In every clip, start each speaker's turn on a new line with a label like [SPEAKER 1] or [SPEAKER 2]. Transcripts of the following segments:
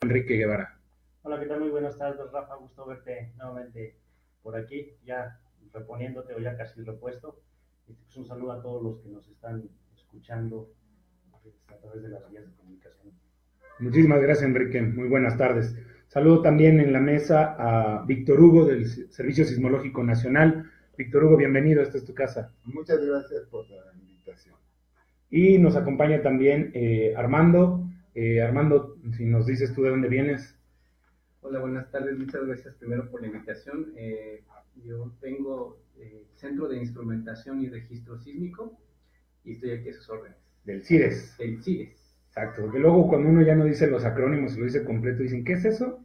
[SPEAKER 1] Enrique Guevara.
[SPEAKER 2] Hola, ¿qué tal? Muy buenas tardes, Rafa. Gusto verte nuevamente por aquí, ya reponiéndote o ya casi repuesto. Pues un saludo a todos los que nos están escuchando a través de las vías de comunicación.
[SPEAKER 1] Muchísimas gracias, Enrique. Muy buenas tardes. Saludo también en la mesa a Víctor Hugo del Servicio Sismológico Nacional. Víctor Hugo, bienvenido, esta es tu casa.
[SPEAKER 3] Muchas gracias por la invitación.
[SPEAKER 1] Y nos acompaña también Armando. Armando, si nos dices tú de dónde vienes.
[SPEAKER 4] Hola, buenas tardes. Muchas gracias primero por la invitación. Yo vengo del Centro de Instrumentación y Registro Sísmico y estoy aquí a sus órdenes.
[SPEAKER 1] Del CIRES.
[SPEAKER 4] Del CIRES.
[SPEAKER 1] Exacto, porque luego cuando uno ya no dice los acrónimos y lo dice completo, dicen, ¿qué es eso?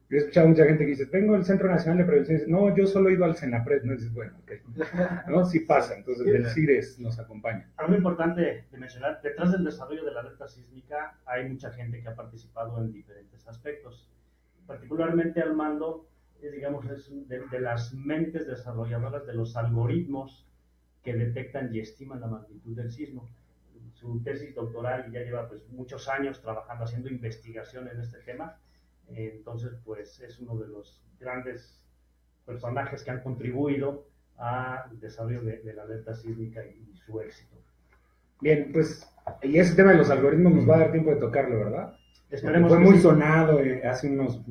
[SPEAKER 1] Yo he escuchado a mucha gente que dice, vengo del Centro Nacional de Prevención. No, yo solo he ido al CENAPRED. No dices, bueno, ok. ¿No? Sí pasa, entonces del CIRES nos acompaña.
[SPEAKER 2] Algo importante de mencionar, detrás del desarrollo de la alerta sísmica hay mucha gente que ha participado en diferentes aspectos. Particularmente Armando es, digamos, de las mentes desarrolladoras de los algoritmos que detectan y estiman la magnitud del sismo. Su tesis doctoral ya lleva pues muchos años trabajando, haciendo investigación en este tema. Entonces, pues es uno de los grandes personajes que han contribuido al desarrollo de la alerta sísmica y su éxito.
[SPEAKER 1] Bien, pues, y ese tema de los algoritmos nos va a dar tiempo de tocarlo, ¿verdad?
[SPEAKER 2] Esperemos
[SPEAKER 1] fue
[SPEAKER 2] que
[SPEAKER 1] muy
[SPEAKER 2] sí.
[SPEAKER 1] sonado hace unos,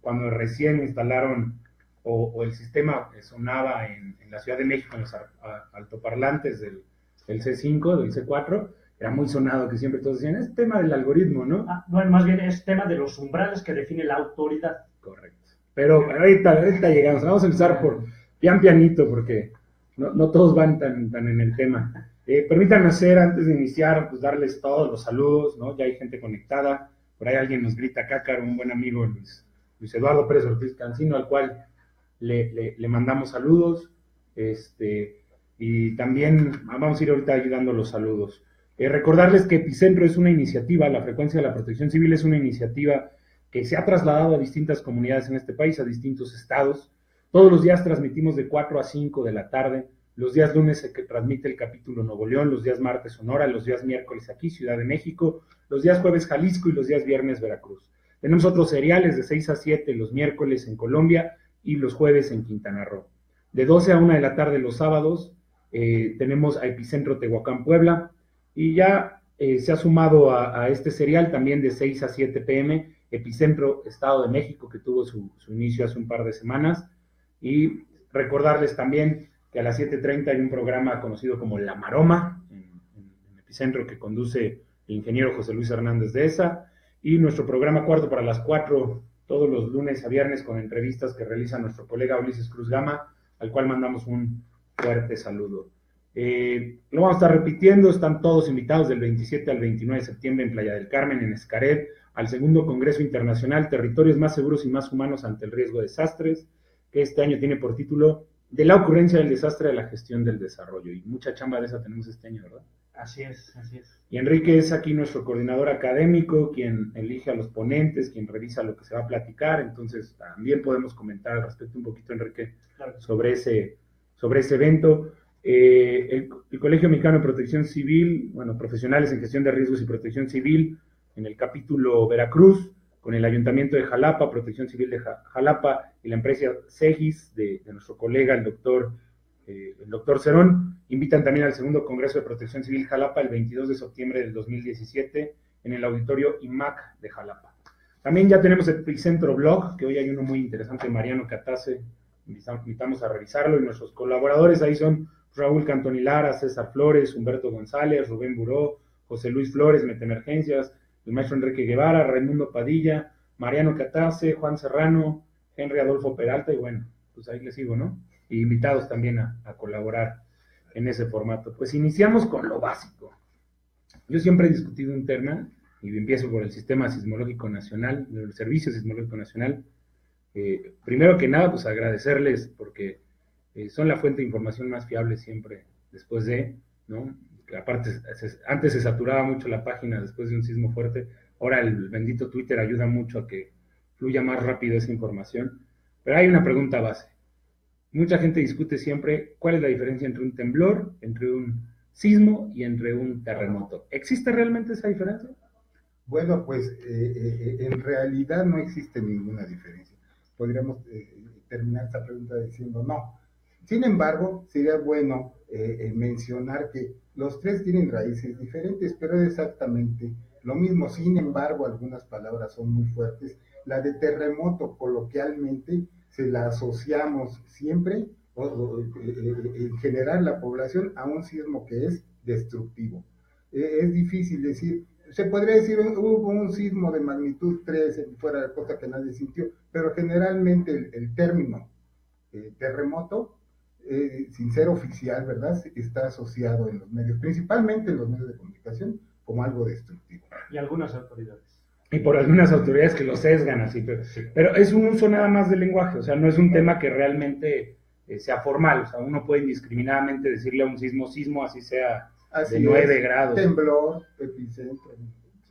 [SPEAKER 1] cuando recién instalaron o el sistema sonaba en la Ciudad de México, en los altoparlantes del C5, del C4, era muy sonado que siempre todos decían, es tema del algoritmo, ¿no?
[SPEAKER 2] Bueno, más bien es tema de los umbrales que define la autoridad.
[SPEAKER 1] Correcto. Pero ahorita llegamos, vamos a empezar por pianito, porque no todos van tan en el tema. Permítanme hacer, antes de iniciar, pues darles todos los saludos, ¿no? Ya hay gente conectada, por ahí alguien nos grita Cácaro, un buen amigo, Luis Eduardo Pérez Ortiz Cancino, al cual le mandamos saludos, y también vamos a ir ahorita ayudando los saludos. Recordarles que Epicentro es una iniciativa, la frecuencia de la protección civil es una iniciativa que se ha trasladado a distintas comunidades en este país, a distintos estados. Todos los días transmitimos de 4 a 5 de la tarde. Los días lunes se transmite el capítulo Nuevo León, los días martes Sonora, los días miércoles aquí, Ciudad de México, los días jueves Jalisco y los días viernes Veracruz. Tenemos otros seriales de 6 a 7 los miércoles en Colombia y los jueves en Quintana Roo. De 12 a 1 de la tarde los sábados tenemos a Epicentro Tehuacán, Puebla, y ya se ha sumado a este serial también de 6 a 7 pm Epicentro Estado de México, que tuvo su inicio hace un par de semanas, y recordarles también que a las 7:30 hay un programa conocido como La Maroma, en Epicentro, que conduce el ingeniero José Luis Hernández de ESA, y nuestro programa Cuarto para las 4, todos los lunes a viernes, con entrevistas que realiza nuestro colega Ulises Cruz Gama, al cual mandamos un fuerte saludo. Lo vamos a estar repitiendo, están todos invitados del 27 al 29 de septiembre en Playa del Carmen, en Xcaret, al segundo Congreso Internacional Territorios Más Seguros y Más Humanos ante el Riesgo de Desastres, que este año tiene por título De la ocurrencia del desastre a la gestión del desarrollo. Y mucha chamba de esa tenemos este año, ¿verdad?
[SPEAKER 2] Así es, así es.
[SPEAKER 1] Y Enrique es aquí nuestro coordinador académico, quien elige a los ponentes, quien revisa lo que se va a platicar. Entonces también podemos comentar al respecto un poquito, Enrique, claro, sobre ese evento. El Colegio Mexicano de Protección Civil, bueno, profesionales en gestión de riesgos y protección civil, en el capítulo Veracruz, con el Ayuntamiento de Jalapa, Protección Civil de Jalapa y la empresa Segis de nuestro colega, el doctor Cerón, invitan también al segundo Congreso de Protección Civil Jalapa el 22 de septiembre del 2017 en el auditorio IMAC de Jalapa. También ya tenemos el Epicentro Blog, que hoy hay uno muy interesante, Mariano Catase, invitamos a revisarlo, y nuestros colaboradores ahí son Raúl Cantonilara, César Flores, Humberto González, Rubén Buró, José Luis Flores, Metemergencias, el maestro Enrique Guevara, Raimundo Padilla, Mariano Catase, Juan Serrano, Henry Adolfo Peralta, y bueno, pues ahí les sigo, ¿no? Y invitados también a colaborar en ese formato. Pues iniciamos con lo básico. Yo siempre he discutido un tema, y empiezo por el Sistema Sismológico Nacional, el Servicio Sismológico Nacional. Primero que nada, pues agradecerles porque son la fuente de información más fiable siempre después de, ¿no? Aparte, antes se saturaba mucho la página después de un sismo fuerte, ahora el bendito Twitter ayuda mucho a que fluya más rápido esa información. Pero hay una pregunta base. Mucha gente discute siempre cuál es la diferencia entre un temblor, entre un sismo y entre un terremoto. ¿Existe realmente esa diferencia?
[SPEAKER 3] Bueno, pues en realidad no existe ninguna diferencia. Podríamos terminar esta pregunta diciendo no. Sin embargo, sería bueno mencionar que los tres tienen raíces diferentes, pero es exactamente lo mismo. Sin embargo, algunas palabras son muy fuertes. La de terremoto, coloquialmente, se la asociamos siempre, en general, la población, a un sismo que es destructivo. Es difícil decir, se podría decir hubo un sismo de magnitud 3 fuera de costa que nadie sintió, pero generalmente el término terremoto, sin ser oficial, ¿verdad?, está asociado en los medios, principalmente en los medios de comunicación, como algo destructivo.
[SPEAKER 2] Y algunas autoridades.
[SPEAKER 1] Y por algunas autoridades que lo sesgan así, pero es un uso nada más del lenguaje, o sea, no es un tema que realmente sea formal, o sea, uno puede indiscriminadamente decirle a un sismo, así sea
[SPEAKER 3] Así
[SPEAKER 1] de 9
[SPEAKER 3] es,
[SPEAKER 1] grados.
[SPEAKER 3] Temblor, epicentro.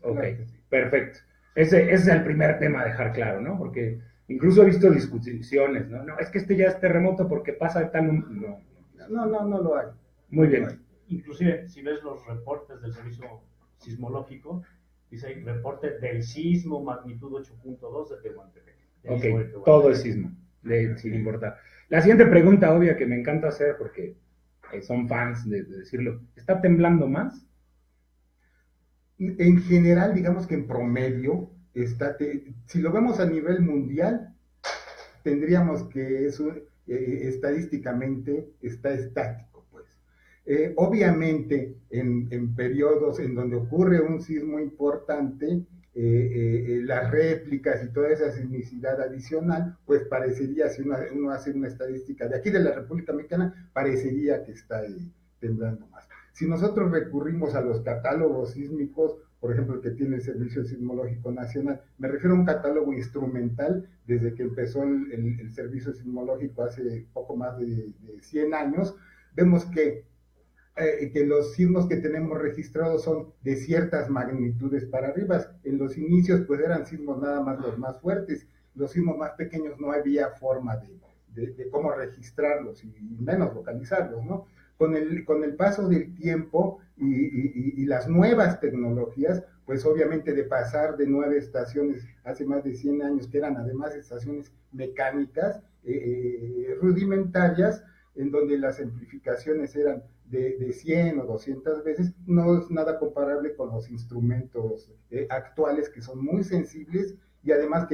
[SPEAKER 1] Ok,
[SPEAKER 3] Claro que sí.
[SPEAKER 1] perfecto. Ese es el primer tema a dejar claro, ¿no? Porque incluso he visto discusiones, ¿no? No, es que este ya es terremoto porque pasa de tal...
[SPEAKER 3] No lo hay.
[SPEAKER 1] Muy
[SPEAKER 3] No
[SPEAKER 1] bien.
[SPEAKER 3] lo hay.
[SPEAKER 2] Inclusive, si ves los reportes del Servicio Sismológico, dice ahí, reporte del sismo magnitud 8.2 de Tehuantepec.
[SPEAKER 1] Ok, todo es sismo, sin importar. La siguiente pregunta obvia que me encanta hacer, porque son fans de decirlo, ¿está temblando más?
[SPEAKER 3] En general, digamos que en promedio, si lo vemos a nivel mundial, tendríamos que eso estadísticamente está estático, pues. Obviamente, en periodos en donde ocurre un sismo importante, las réplicas y toda esa sismicidad adicional, pues parecería, si uno hace una estadística de aquí de la República Mexicana, parecería que está temblando más. Si nosotros recurrimos a los catálogos sísmicos, por ejemplo, el que tiene el Servicio Sismológico Nacional, me refiero a un catálogo instrumental desde que empezó el Servicio Sismológico hace poco más de 100 años, vemos que los sismos que tenemos registrados son de ciertas magnitudes para arriba. En los inicios, pues eran sismos nada más los más fuertes. Los sismos más pequeños no había forma de cómo registrarlos y menos localizarlos, ¿no? Con el paso del tiempo y las nuevas tecnologías, pues obviamente de pasar de 9 estaciones hace más de 100 años, que eran además estaciones mecánicas, rudimentarias, en donde las amplificaciones eran de 100 o 200 veces, no es nada comparable con los instrumentos actuales, que son muy sensibles y además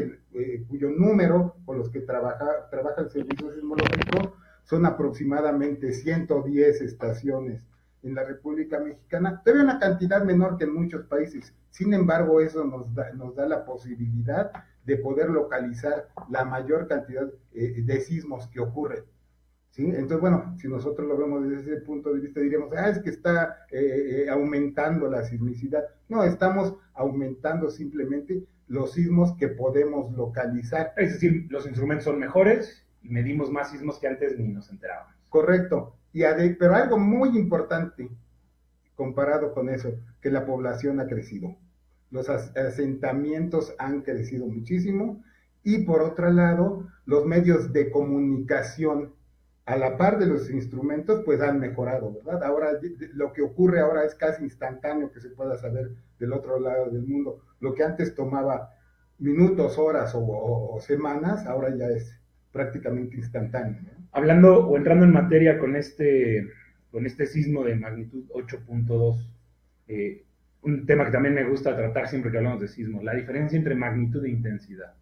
[SPEAKER 3] cuyo número con los que trabaja el Servicio Sismológico son aproximadamente 110 estaciones en la República Mexicana, todavía una cantidad menor que en muchos países. Sin embargo, eso nos da la posibilidad de poder localizar la mayor cantidad de sismos que ocurren. ¿Sí? Entonces, bueno, si nosotros lo vemos desde ese punto de vista, diríamos, es que está aumentando la sismicidad. No, estamos aumentando simplemente los sismos que podemos localizar.
[SPEAKER 1] Es decir, los instrumentos son mejores y medimos más sismos que antes ni nos enterábamos.
[SPEAKER 3] Correcto. Pero algo muy importante comparado con eso, que la población ha crecido. Los asentamientos han crecido muchísimo y por otro lado, los medios de comunicación a la par de los instrumentos, pues han mejorado, ¿verdad? Ahora, lo que ocurre ahora es casi instantáneo que se pueda saber del otro lado del mundo. Lo que antes tomaba minutos, horas o semanas, ahora ya es prácticamente instantáneo, ¿no?
[SPEAKER 1] Hablando o entrando en materia con este sismo de magnitud 8.2, un tema que también me gusta tratar siempre que hablamos de sismos, la diferencia entre magnitud e intensidad.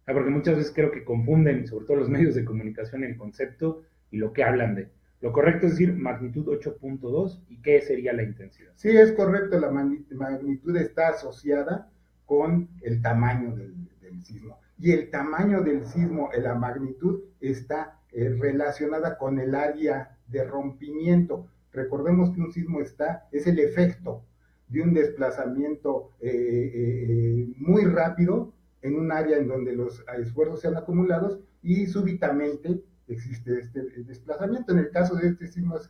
[SPEAKER 1] Porque muchas veces creo que confunden, sobre todo los medios de comunicación, el concepto y lo que hablan de. Lo correcto es decir magnitud 8.2 y qué sería la intensidad.
[SPEAKER 3] Sí, es correcto, la magnitud está asociada con el tamaño del sismo. Y el tamaño del sismo, la magnitud, está relacionada con el área de rompimiento. Recordemos que un sismo es el efecto de un desplazamiento muy rápido en un área en donde los esfuerzos se han acumulado y súbitamente existe este desplazamiento. En el caso de este sismo es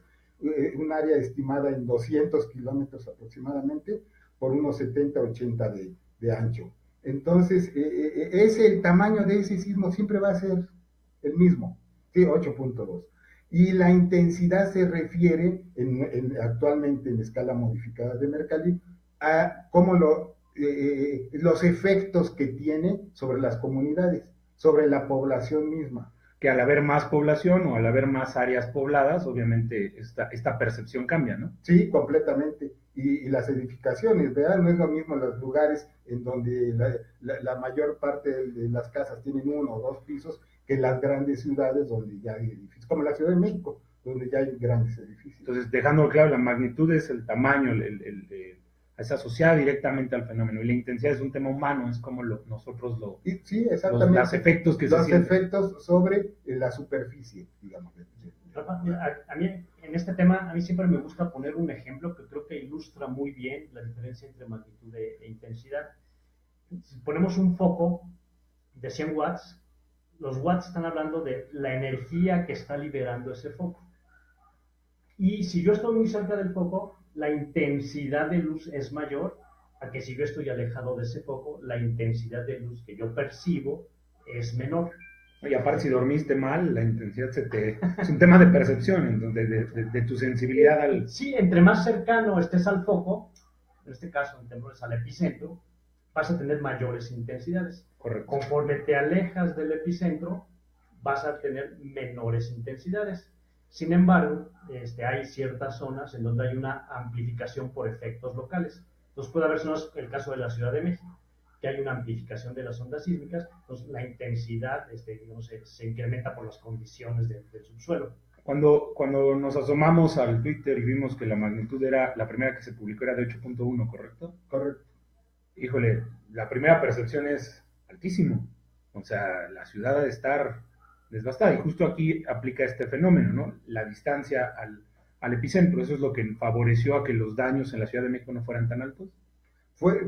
[SPEAKER 3] un área estimada en 200 kilómetros aproximadamente por unos 70-80 de ancho. Entonces, el tamaño de ese sismo siempre va a ser el mismo, ¿sí? 8.2. Y la intensidad se refiere actualmente en escala modificada de Mercalli a cómo los efectos que tiene sobre las comunidades, sobre la población misma.
[SPEAKER 1] Que al haber más población o al haber más áreas pobladas, obviamente esta percepción cambia, ¿no?
[SPEAKER 3] Sí, completamente. Y las edificaciones, ¿verdad? No es lo mismo los lugares en donde la mayor parte de las casas tienen 1 o 2 pisos que las grandes ciudades donde ya hay edificios, como la Ciudad de México, donde ya hay grandes edificios.
[SPEAKER 1] Entonces, dejando claro, la magnitud es el tamaño, es asociada directamente al fenómeno, y la intensidad es un tema humano, es como nosotros
[SPEAKER 3] sí, exactamente.
[SPEAKER 1] Los efectos que
[SPEAKER 3] los efectos sobre la superficie, digamos.
[SPEAKER 2] A mí, en este tema, a mí siempre me gusta poner un ejemplo que creo que ilustra muy bien la diferencia entre magnitud e intensidad. Si ponemos un foco de 100 watts, los watts están hablando de la energía que está liberando ese foco. Y si yo estoy muy cerca del foco, la intensidad de luz es mayor a que si yo estoy alejado de ese foco, la intensidad de luz que yo percibo es menor.
[SPEAKER 1] Y aparte, si dormiste mal, la intensidad es un tema de percepción, entonces, de tu sensibilidad al...
[SPEAKER 2] Sí, entre más cercano estés al foco, en este caso, en términos al epicentro, vas a tener mayores intensidades.
[SPEAKER 1] Correcto.
[SPEAKER 2] Conforme te alejas del epicentro, vas a tener menores intensidades. Sin embargo, hay ciertas zonas en donde hay una amplificación por efectos locales. Entonces puede haber zonas, el caso de la Ciudad de México, que hay una amplificación de las ondas sísmicas, entonces la intensidad se incrementa por las condiciones del subsuelo.
[SPEAKER 1] Cuando nos asomamos al Twitter y vimos que la magnitud era, la primera que se publicó era de 8.1, ¿correcto?
[SPEAKER 3] Correcto.
[SPEAKER 1] Híjole, la primera percepción es altísimo. O sea, la ciudad ha de estar desbastada. Y justo aquí aplica este fenómeno, ¿no? La distancia al epicentro. Eso es lo que favoreció a que los daños en la Ciudad de México no fueran tan altos.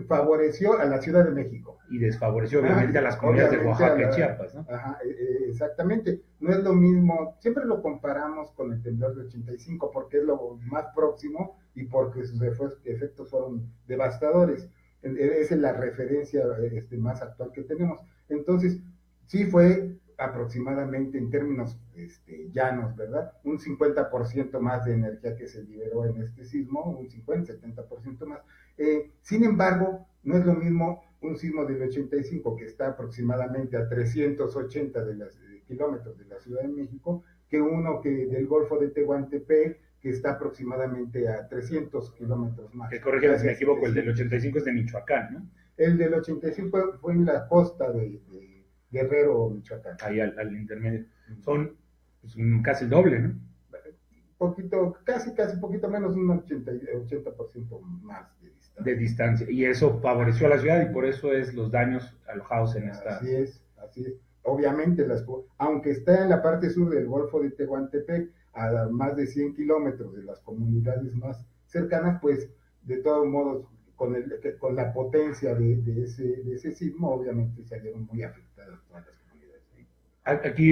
[SPEAKER 3] Favoreció a la Ciudad de México.
[SPEAKER 1] Y desfavoreció obviamente a las comunidades de Oaxaca y Chiapas, ¿no?
[SPEAKER 3] Ajá, exactamente. No es lo mismo, siempre lo comparamos con el temblor de 85 porque es lo más próximo y porque sus efectos fueron devastadores. Esa es la referencia más actual que tenemos. Entonces, sí fue aproximadamente en términos llanos, ¿verdad? Un 50% más de energía que se liberó en este sismo, un 50-70% más. Sin embargo, no es lo mismo un sismo del 85 que está aproximadamente a 380 kilómetros de la Ciudad de México, que uno que del Golfo de Tehuantepec, que está aproximadamente a 300 kilómetros más.
[SPEAKER 1] Que corrígeme si me equivoco, el del 85 es de Michoacán, ¿no?
[SPEAKER 3] El del 85 fue en la costa de Guerrero, Michoacán.
[SPEAKER 1] Ahí al intermedio. Son pues, casi el doble, ¿no?
[SPEAKER 3] Casi poquito menos, un 80% más de distancia.
[SPEAKER 1] De distancia. Y eso favoreció a la ciudad y por eso es los daños alojados en esta...
[SPEAKER 3] Así es. Obviamente, aunque está en la parte sur del Golfo de Tehuantepec, a más de 100 kilómetros de las comunidades más cercanas, pues de todos modos, con la potencia de ese sismo, obviamente salieron muy afectadas todas las comunidades.
[SPEAKER 1] Aquí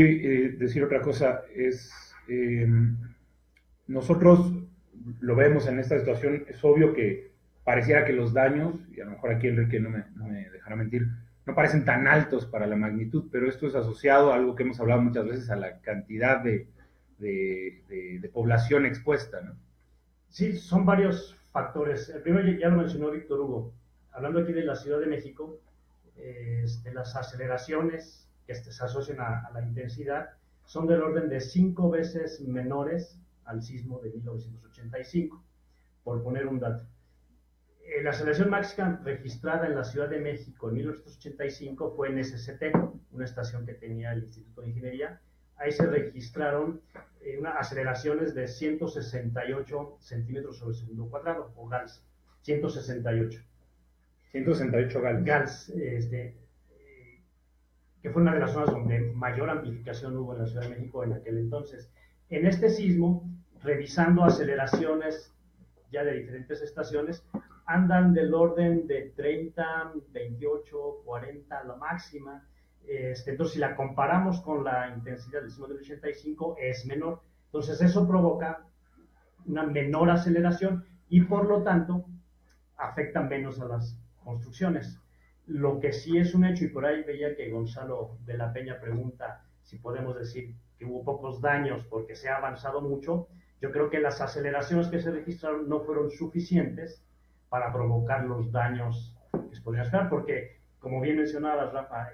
[SPEAKER 1] decir otra cosa es, nosotros lo vemos en esta situación, es obvio que pareciera que los daños, y a lo mejor aquí Enrique no me dejará mentir, no parecen tan altos para la magnitud, pero esto es asociado a algo que hemos hablado muchas veces, a la cantidad de población expuesta, ¿no?
[SPEAKER 2] Sí, son varios factores. El primero ya lo mencionó Víctor Hugo. Hablando aquí de la Ciudad de México, de las aceleraciones que se asocian a la intensidad son del orden de 5 veces menores al sismo de 1985, por poner un dato. La aceleración máxima registrada en la Ciudad de México en 1985 fue en SCT, una estación que tenía el Instituto de Ingeniería. Ahí se registraron unas aceleraciones de 168 centímetros sobre segundo cuadrado, o GALS, 168.
[SPEAKER 1] 168 GALS.
[SPEAKER 2] GALS, que fue una de las zonas donde mayor amplificación hubo en la Ciudad de México en aquel entonces. En este sismo, revisando aceleraciones ya de diferentes estaciones, andan del orden de 30, 28, 40, la máxima. Entonces, si la comparamos con la intensidad del sismo del 85, es menor. Entonces, eso provoca una menor aceleración y, por lo tanto, afecta menos a las construcciones. Lo que sí es un hecho, y por ahí veía que Gonzalo de la Peña pregunta si podemos decir que hubo pocos daños porque se ha avanzado mucho. Yo creo que las aceleraciones que se registraron no fueron suficientes para provocar los daños que se podrían esperar, porque, como bien mencionabas, Rafa,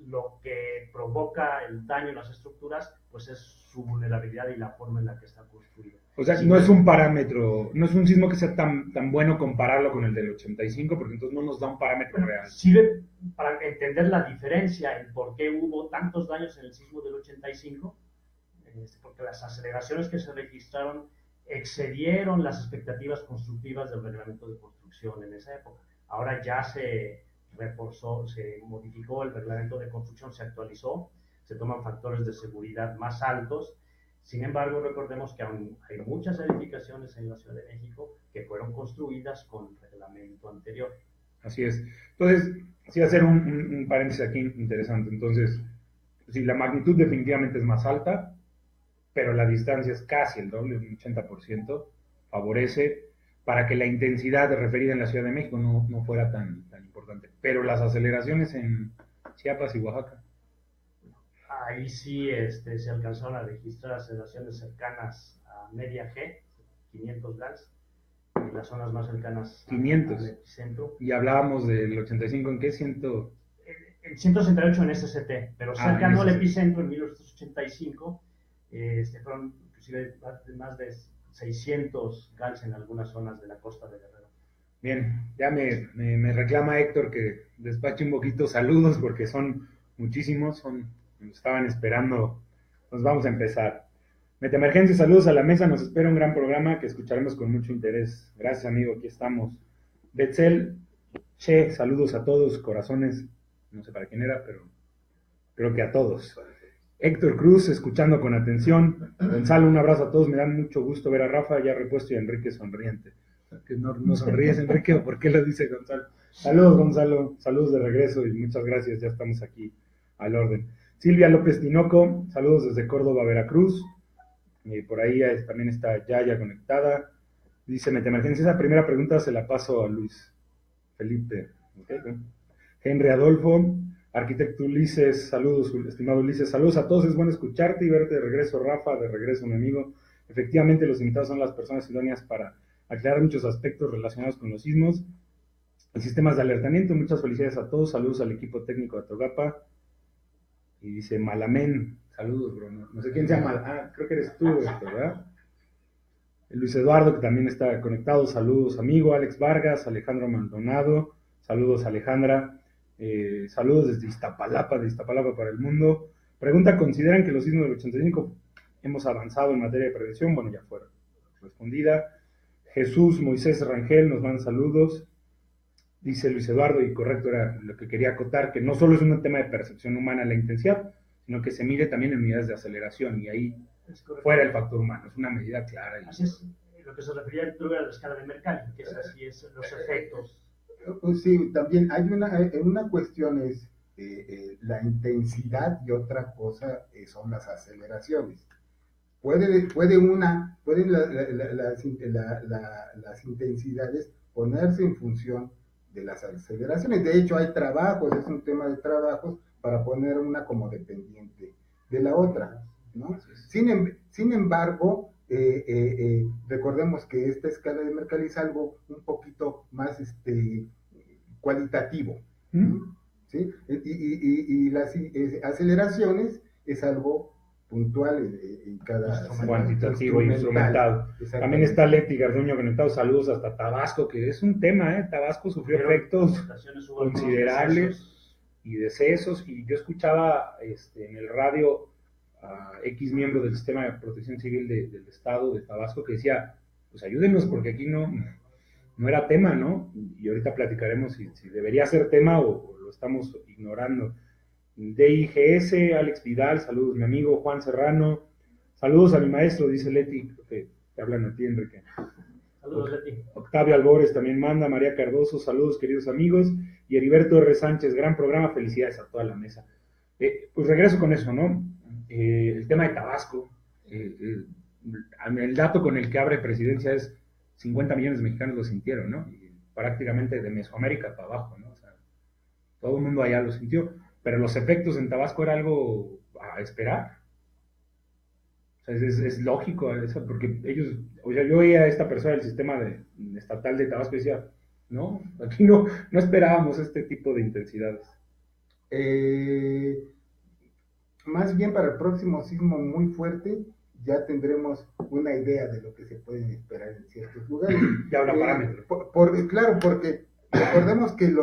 [SPEAKER 2] lo que provoca el daño en las estructuras, pues es su vulnerabilidad y la forma en la que está construida.
[SPEAKER 1] O sea, no es un parámetro, no es un sismo que sea tan bueno compararlo con el del 85, porque entonces no nos da un parámetro real.
[SPEAKER 2] Sirve para entender la diferencia en por qué hubo tantos daños en el sismo del 85, porque las aceleraciones que se registraron excedieron las expectativas constructivas del reglamento de construcción en esa época. Ahora ya se reforzó, se modificó el reglamento de construcción, se actualizó, se toman factores de seguridad más altos. Sin embargo, recordemos que aún hay muchas edificaciones en la Ciudad de México que fueron construidas con reglamento anterior.
[SPEAKER 1] Así es. Entonces, sí, hacer un paréntesis aquí interesante. Entonces, sí, la magnitud definitivamente es más alta, pero la distancia es casi el doble, un 80%, favorece para que la intensidad referida en la Ciudad de México no fuera tan importante. Pero las aceleraciones en Chiapas y Oaxaca.
[SPEAKER 2] Ahí sí se alcanzaron a registrar aceleraciones cercanas a media G, 500 GALS, y las zonas más cercanas
[SPEAKER 1] 500.
[SPEAKER 2] Al epicentro.
[SPEAKER 1] Y hablábamos del 85, ¿en qué?
[SPEAKER 2] 168 en SCT, pero cercano
[SPEAKER 1] en
[SPEAKER 2] al epicentro en 1985, fueron inclusive más de 600 GALS en algunas zonas de la costa de Guerrero.
[SPEAKER 1] Bien, ya me reclama Héctor que despache un poquito saludos porque son muchísimos, nos estaban esperando. Nos vamos a empezar. Metaemergencia, saludos a la mesa, nos espera un gran programa que escucharemos con mucho interés. Gracias, amigo, aquí estamos. Betzel, Che, saludos a todos, corazones, no sé para quién era, pero creo que a todos. Héctor Cruz, escuchando con atención. Gonzalo, un abrazo a todos, me da mucho gusto ver a Rafa ya repuesto y a Enrique sonriente. Que no sonríes, Enrique, ¿o por qué lo dice Gonzalo? Saludos, Gonzalo, saludos de regreso y muchas gracias, ya estamos aquí al orden. Silvia López Tinoco, saludos desde Córdoba, Veracruz. Por ahí también está Yaya conectada. Dice Metaemergencia, esa primera pregunta se la paso a Luis Felipe. Okay, bueno. Henry Adolfo, arquitecto Ulises, saludos, estimado Ulises, saludos a todos, es bueno escucharte y verte de regreso, Rafa, de regreso, mi amigo. Efectivamente, los invitados son las personas idóneas para aclarar muchos aspectos relacionados con los sismos y sistemas de alertamiento. Muchas felicidades a todos, saludos al equipo técnico de Togapa. Y dice Malamén, saludos, bro. No sé quién se llama, creo que eres tú, ¿verdad? Luis Eduardo, que también está conectado, saludos, amigo. Alex Vargas, Alejandro Maldonado, saludos, Alejandra. Saludos desde Iztapalapa para el mundo. Pregunta, ¿consideran que los sismos del 85 hemos avanzado en materia de prevención? Bueno, ya fue respondida. Jesús Moisés Rangel nos manda saludos. Dice Luis Eduardo, y correcto, era lo que quería acotar, que no solo es un tema de percepción humana la intensidad, sino que se mide también en unidades de aceleración, y ahí fuera el factor humano, es una medida clara.
[SPEAKER 2] Así es, lo que se refería a la escala de Mercalli, que es así, es los efectos.
[SPEAKER 3] Sí, también hay una cuestión es la intensidad y otra cosa son las aceleraciones. Pueden las intensidades ponerse en función de las aceleraciones. De hecho, hay trabajos, es un tema de trabajos para poner una como dependiente de la otra, ¿no? Sin embargo, recordemos que esta escala de Mercalli es algo un poquito más cualitativo, ¿sí? Y las aceleraciones es algo puntual en cada
[SPEAKER 1] cuantitativo y instrumentado. También está Leti Garduño conectado, saludos hasta Tabasco, que es un tema, Tabasco sufrió efectos considerables y decesos, y yo escuchaba en el radio a X miembro del sistema de protección civil del estado de Tabasco que decía, pues ayúdenos porque aquí no era tema, ¿no? Y ahorita platicaremos si debería ser tema o lo estamos ignorando. DIGS, Alex Vidal, saludos mi amigo Juan Serrano, saludos a mi maestro, dice Leti, que te hablan a ti, Enrique.
[SPEAKER 2] Saludos, Leti.
[SPEAKER 1] Octavio Albores también manda, María Cardoso, saludos queridos amigos, y Heriberto R. Sánchez, gran programa, felicidades a toda la mesa. Pues regreso con eso, ¿no? El tema de Tabasco, el dato con el que abre presidencia es 50 millones de mexicanos lo sintieron, ¿no? Y prácticamente de Mesoamérica para abajo, ¿no? O sea, todo el mundo allá lo sintió. Pero los efectos en Tabasco era algo a esperar. O sea, es lógico eso, porque ellos, o sea, yo oía a esta persona del sistema estatal de Tabasco y decía, ¿no? Aquí no esperábamos este tipo de intensidades.
[SPEAKER 3] Más bien para el próximo sismo muy fuerte ya tendremos una idea de lo que se puede esperar en ciertos lugares.
[SPEAKER 1] Ya habrá parámetros.
[SPEAKER 3] Claro, porque recordemos que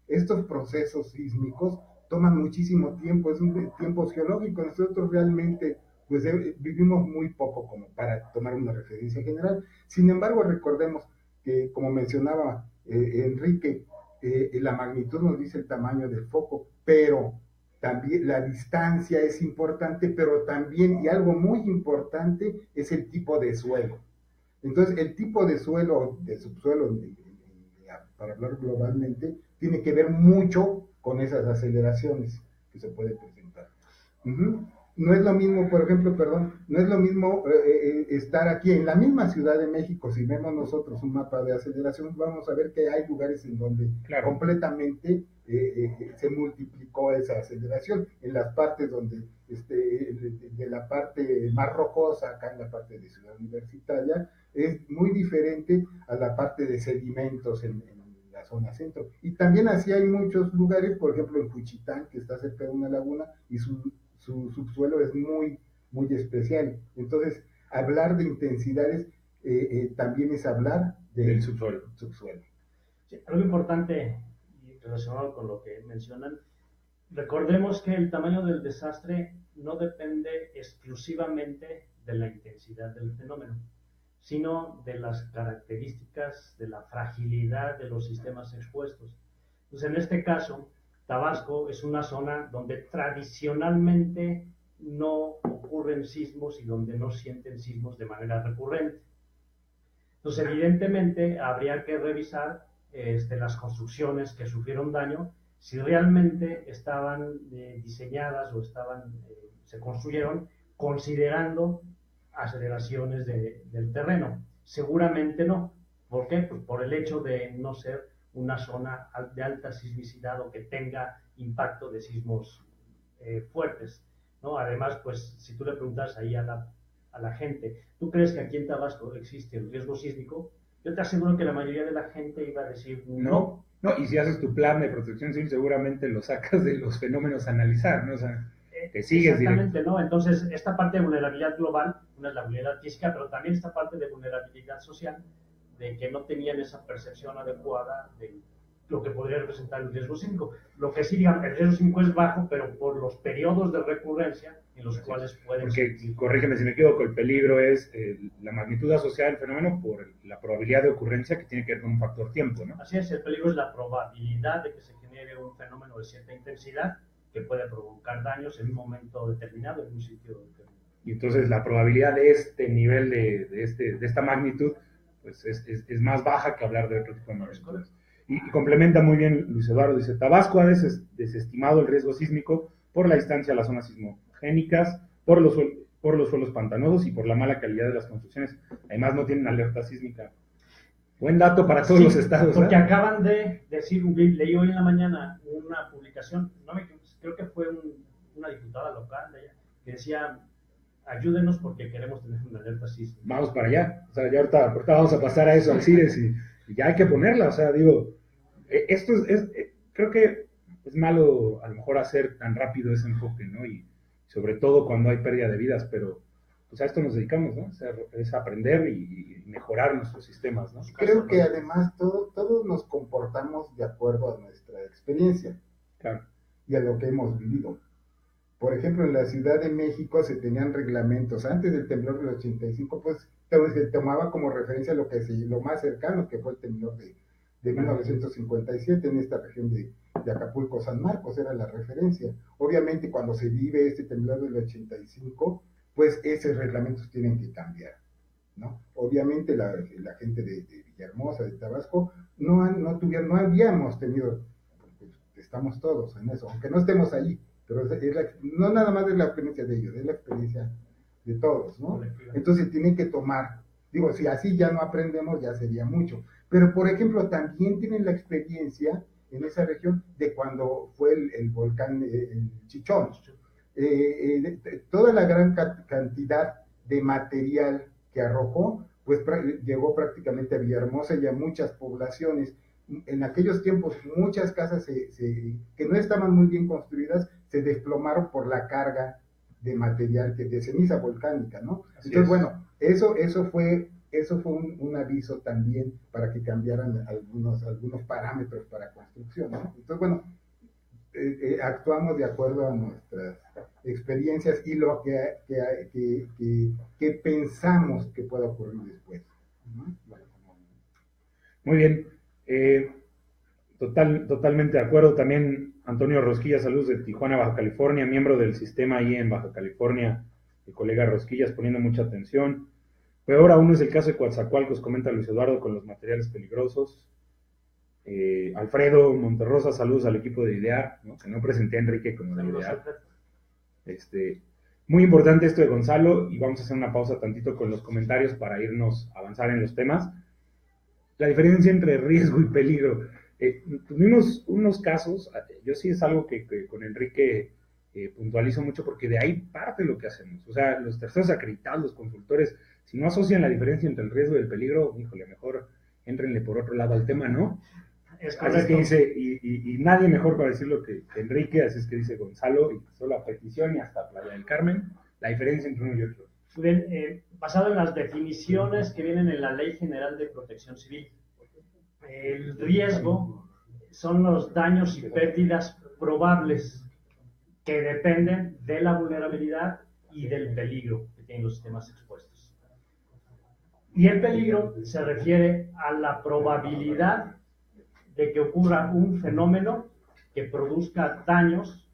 [SPEAKER 3] estos procesos sísmicos toman muchísimo tiempo, es un tiempo geológico. Nosotros realmente pues vivimos muy poco como para tomar una referencia general. Sin embargo, recordemos que, como mencionaba Enrique, la magnitud nos dice el tamaño del foco, pero también la distancia es importante, pero también, y algo muy importante, es el tipo de suelo. Entonces, el tipo de suelo, de subsuelo, para hablar globalmente, tiene que ver mucho con esas aceleraciones que se pueden presentar. No es lo mismo, por ejemplo, no es lo mismo estar aquí en la misma Ciudad de México. Si vemos nosotros un mapa de aceleración, vamos a ver que hay lugares en donde completamente se multiplicó esa aceleración. En las partes donde, de la parte más rocosa, acá en la parte de Ciudad Universitaria, es muy diferente a la parte de sedimentos en la zona centro. Y también así hay muchos lugares, por ejemplo en Juchitán, que está cerca de una laguna, y su subsuelo es muy, muy especial. Entonces, hablar de intensidades también es hablar del subsuelo.
[SPEAKER 2] Sí, algo importante y relacionado con lo que mencionan, recordemos que el tamaño del desastre no depende exclusivamente de la intensidad del fenómeno, sino de las características de la fragilidad de los sistemas expuestos. Entonces, en este caso, Tabasco es una zona donde tradicionalmente no ocurren sismos y donde no sienten sismos de manera recurrente. Entonces, evidentemente, habría que revisar las construcciones que sufrieron daño, si realmente estaban diseñadas o se construyeron considerando aceleraciones del terreno. Seguramente no. ¿Por qué? Pues por el hecho de no ser una zona de alta sismicidad o que tenga impacto de sismos fuertes, ¿no? Además, pues si tú le preguntas ahí a la gente, ¿tú crees que aquí en Tabasco existe el riesgo sísmico? Yo te aseguro que la mayoría de la gente iba a decir no.
[SPEAKER 1] No, y si haces tu plan de protección civil, seguramente lo sacas de los fenómenos a analizar, ¿no? O sea, te sigues
[SPEAKER 2] exactamente, directo. ¿No? Entonces, esta parte de vulnerabilidad global, una es la vulnerabilidad física, pero también esta parte de vulnerabilidad social, de que no tenían esa percepción adecuada de lo que podría representar el riesgo sísmico. Lo que sí, digamos, el riesgo sísmico es bajo, pero por los periodos de recurrencia en los cuales pueden...
[SPEAKER 1] Porque, corrígeme si me equivoco, el peligro es la magnitud asociada al fenómeno por la probabilidad de ocurrencia que tiene que ver con un factor tiempo, ¿no?
[SPEAKER 2] Así es, el peligro es la probabilidad de que se genere un fenómeno de cierta intensidad que puede provocar daños en un momento determinado, en un sitio determinado.
[SPEAKER 1] Y entonces la probabilidad de este nivel, de esta magnitud, pues es más baja que hablar de otro tipo de magnitudes. Y complementa muy bien Luis Eduardo, dice, Tabasco ha desestimado el riesgo sísmico por la distancia a las zonas sismogénicas, por los suelos pantanosos y por la mala calidad de las construcciones. Además no tienen alerta sísmica. Buen dato para todos los estados.
[SPEAKER 2] Porque acaban de decir, leí hoy en la mañana una publicación, creo que fue una diputada local de allá, que decía, ayúdenos porque queremos tener una alerta sísmica.
[SPEAKER 1] Vamos para allá. O sea, ya ahorita vamos a pasar a eso, al CIDES, y ya hay que ponerla. O sea, digo, esto creo que es malo a lo mejor hacer tan rápido ese enfoque, ¿no? Y sobre todo cuando hay pérdida de vidas, pero pues a esto nos dedicamos, ¿no? O sea, es aprender y mejorar nuestros sistemas, ¿no?
[SPEAKER 3] Creo que además todos nos comportamos de acuerdo a nuestra experiencia.
[SPEAKER 1] Claro.
[SPEAKER 3] Y a lo que hemos vivido. Por ejemplo, en la Ciudad de México se tenían reglamentos. Antes del temblor del 85, pues se tomaba como referencia lo más cercano, que fue el temblor de 1957 en esta región de Acapulco, San Marcos, era la referencia. Obviamente, cuando se vive este temblor del 85, pues esos reglamentos tienen que cambiar, ¿no? Obviamente la gente de Villahermosa, de Tabasco, no habíamos tenido, pues, estamos todos en eso, aunque no estemos ahí, pero no nada más es la experiencia de ellos, es la experiencia de todos, ¿no? Entonces tienen que tomar, digo, si así ya no aprendemos, ya sería mucho. Pero, por ejemplo, también tienen la experiencia en esa región de cuando fue el volcán el Chichón. Toda la gran cantidad de material que arrojó pues llegó prácticamente a Villahermosa y a muchas poblaciones. En aquellos tiempos muchas casas que no estaban muy bien construidas se desplomaron por la carga de material, de ceniza volcánica, ¿no? Entonces, bueno, eso fue un aviso también para que cambiaran algunos parámetros para construcción, ¿no? Entonces, bueno, actuamos de acuerdo a nuestras experiencias y lo que pensamos que pueda ocurrir después, ¿no?
[SPEAKER 1] Muy bien. Totalmente de acuerdo. También Antonio Rosquillas, saludos de Tijuana, Baja California, miembro del sistema ahí en Baja California, el colega Rosquillas poniendo mucha atención. Peor aún es el caso de Coatzacoalcos, comenta Luis Eduardo, con los materiales peligrosos. Alfredo Monterrosa, saludos al equipo de IDEAR, ¿no? Que no presenté a Enrique como de IDEAR. Muy importante esto de Gonzalo, y vamos a hacer una pausa tantito con los comentarios para irnos a avanzar en los temas. La diferencia entre riesgo y peligro. Tuvimos unos casos, yo sí es algo que con Enrique puntualizo mucho, porque de ahí parte lo que hacemos. O sea, los terceros acreditados, los consultores, si no asocian la diferencia entre el riesgo y el peligro, híjole, mejor éntrenle por otro lado al tema, ¿no? Así es que dice, y nadie mejor para decirlo que Enrique, así es que dice Gonzalo, y solo a petición y hasta Playa del Carmen, la diferencia entre uno y otro.
[SPEAKER 2] Bien, basado en las definiciones que vienen en la Ley General de Protección Civil. El riesgo son los daños y pérdidas probables que dependen de la vulnerabilidad y del peligro que tienen los sistemas expuestos. Y el peligro se refiere a la probabilidad de que ocurra un fenómeno que produzca daños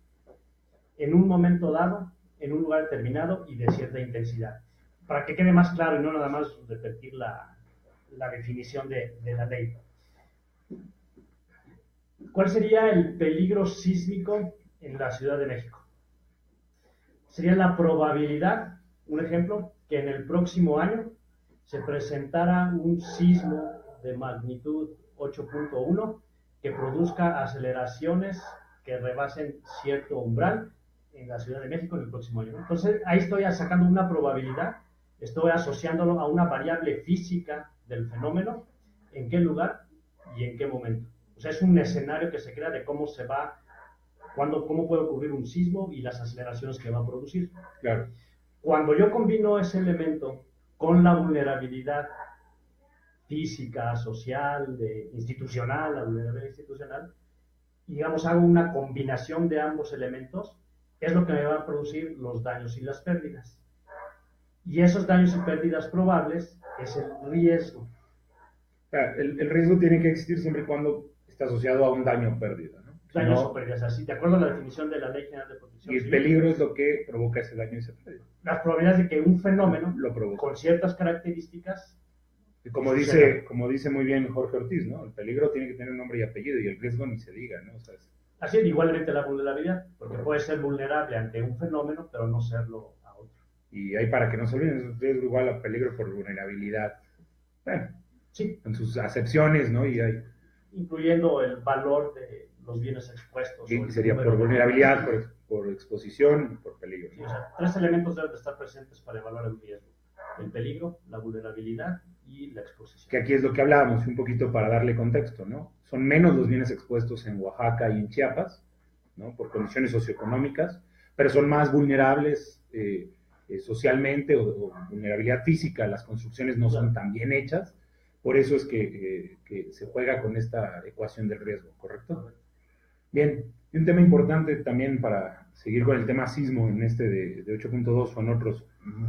[SPEAKER 2] en un momento dado, en un lugar determinado y de cierta intensidad. Para que quede más claro y no nada más repetir la definición de la ley. ¿Cuál sería el peligro sísmico en la Ciudad de México? Sería la probabilidad, un ejemplo, que en el próximo año se presentara un sismo de magnitud 8.1 que produzca aceleraciones que rebasen cierto umbral en la Ciudad de México en el próximo año. Entonces, ahí estoy sacando una probabilidad, estoy asociándolo a una variable física del fenómeno, en qué lugar y en qué momento. O sea, es un escenario que se crea de cómo se va, cómo puede ocurrir un sismo y las aceleraciones que va a producir.
[SPEAKER 1] Claro.
[SPEAKER 2] Cuando yo combino ese elemento con la vulnerabilidad física, social, institucional, la vulnerabilidad institucional, y digamos, hago una combinación de ambos elementos, es lo que me va a producir los daños y las pérdidas. Y esos daños y pérdidas probables es el riesgo.
[SPEAKER 1] El riesgo tiene que existir siempre y cuando está asociado a un daño o pérdida, ¿no?
[SPEAKER 2] Daños o pérdidas, así, de acuerdo a la definición de la Ley General de Protección
[SPEAKER 1] Civil. Y el peligro es lo que provoca ese daño y esa pérdida.
[SPEAKER 2] Las probabilidades de que un fenómeno
[SPEAKER 1] lo provoca
[SPEAKER 2] con ciertas características.
[SPEAKER 1] Y como dice muy bien Jorge Ortiz, ¿no? El peligro tiene que tener nombre y apellido, y el riesgo ni se diga, ¿no? O sea,
[SPEAKER 2] así es, igualmente la vulnerabilidad, porque puede ser vulnerable ante un fenómeno, pero no serlo a otro.
[SPEAKER 1] Y hay, para que no se olviden, es un riesgo igual a peligro por vulnerabilidad. Bueno, sí, en sus acepciones, ¿no? Y hay,
[SPEAKER 2] incluyendo el valor de los bienes expuestos.
[SPEAKER 1] Y sería por vulnerabilidad, por exposición y por peligro.
[SPEAKER 2] Sí, o sea, 3 elementos deben de estar presentes para evaluar el riesgo: el peligro, la vulnerabilidad y la exposición.
[SPEAKER 1] Que aquí es lo que hablábamos, un poquito para darle contexto, ¿no? Son menos los bienes expuestos en Oaxaca y en Chiapas, ¿no? Por condiciones socioeconómicas, pero son más vulnerables socialmente o vulnerabilidad física. Las construcciones no son tan bien hechas, por eso es que se juega con esta ecuación del riesgo, ¿correcto? Bien, y un tema importante también para seguir con el tema sismo en este de 8.2 o en otros,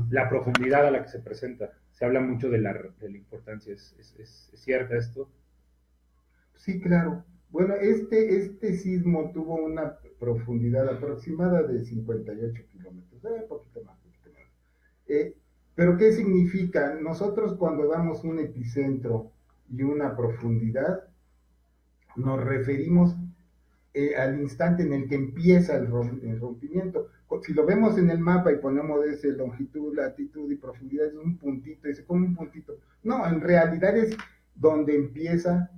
[SPEAKER 1] la profundidad a la que se presenta. Se habla mucho de la importancia, ¿es cierto esto?
[SPEAKER 3] Sí, claro. Bueno, este sismo tuvo una profundidad aproximada de 58 kilómetros, poquito más. Pero ¿qué significa? Nosotros cuando damos un epicentro y una profundidad, nos referimos al instante en el que empieza el rompimiento. Si lo vemos en el mapa y ponemos ese longitud, latitud y profundidad, es un puntito, es como un puntito. No, en realidad es donde empieza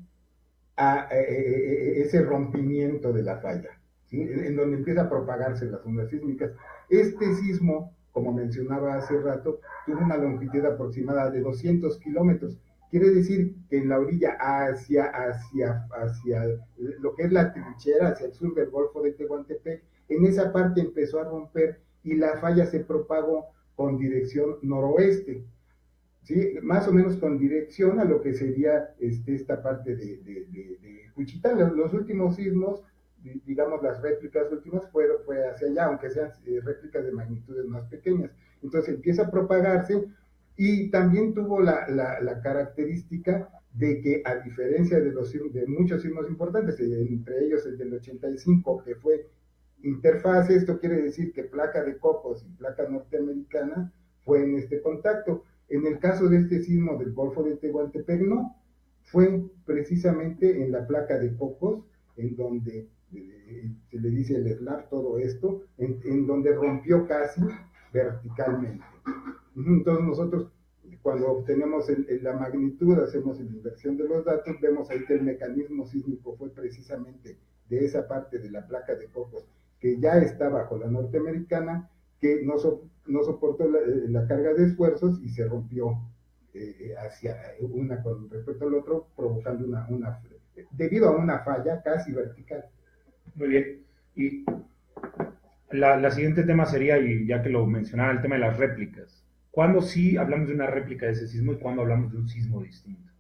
[SPEAKER 3] ese rompimiento de la falla, ¿sí? En donde empieza a propagarse las ondas sísmicas. Este sismo como mencionaba hace rato, tuvo una longitud aproximada de 200 kilómetros. Quiere decir que en la orilla hacia lo que es la trinchera, hacia el sur del Golfo de Tehuantepec, en esa parte empezó a romper y la falla se propagó con dirección noroeste, ¿sí? Más o menos con dirección a lo que sería esta parte de Juchitán. Los últimos sismos, digamos las réplicas últimas, fue hacia allá, aunque sean réplicas de magnitudes más pequeñas. Entonces empieza a propagarse y también tuvo la característica de que, a diferencia de muchos sismos importantes, entre ellos el del 85, que fue interfase, esto quiere decir que placa de Cocos y placa norteamericana fue en este contacto. En el caso de este sismo del Golfo de Tehuantepec, no, fue precisamente en la placa de Cocos, en donde se le dice el slab, todo esto, en donde rompió casi verticalmente. Entonces nosotros, cuando obtenemos la magnitud, hacemos la inversión de los datos, vemos ahí que el mecanismo sísmico fue precisamente de esa parte de la placa de Cocos, que ya está bajo la norteamericana, que no soportó la carga de esfuerzos y se rompió hacia una con respecto al otro, provocando debido a una falla casi vertical.
[SPEAKER 1] Muy bien. Y la siguiente tema sería, y ya que lo mencionaba, el tema de las réplicas. ¿Cuándo sí hablamos de una réplica de ese sismo y cuándo hablamos de un sismo distinto?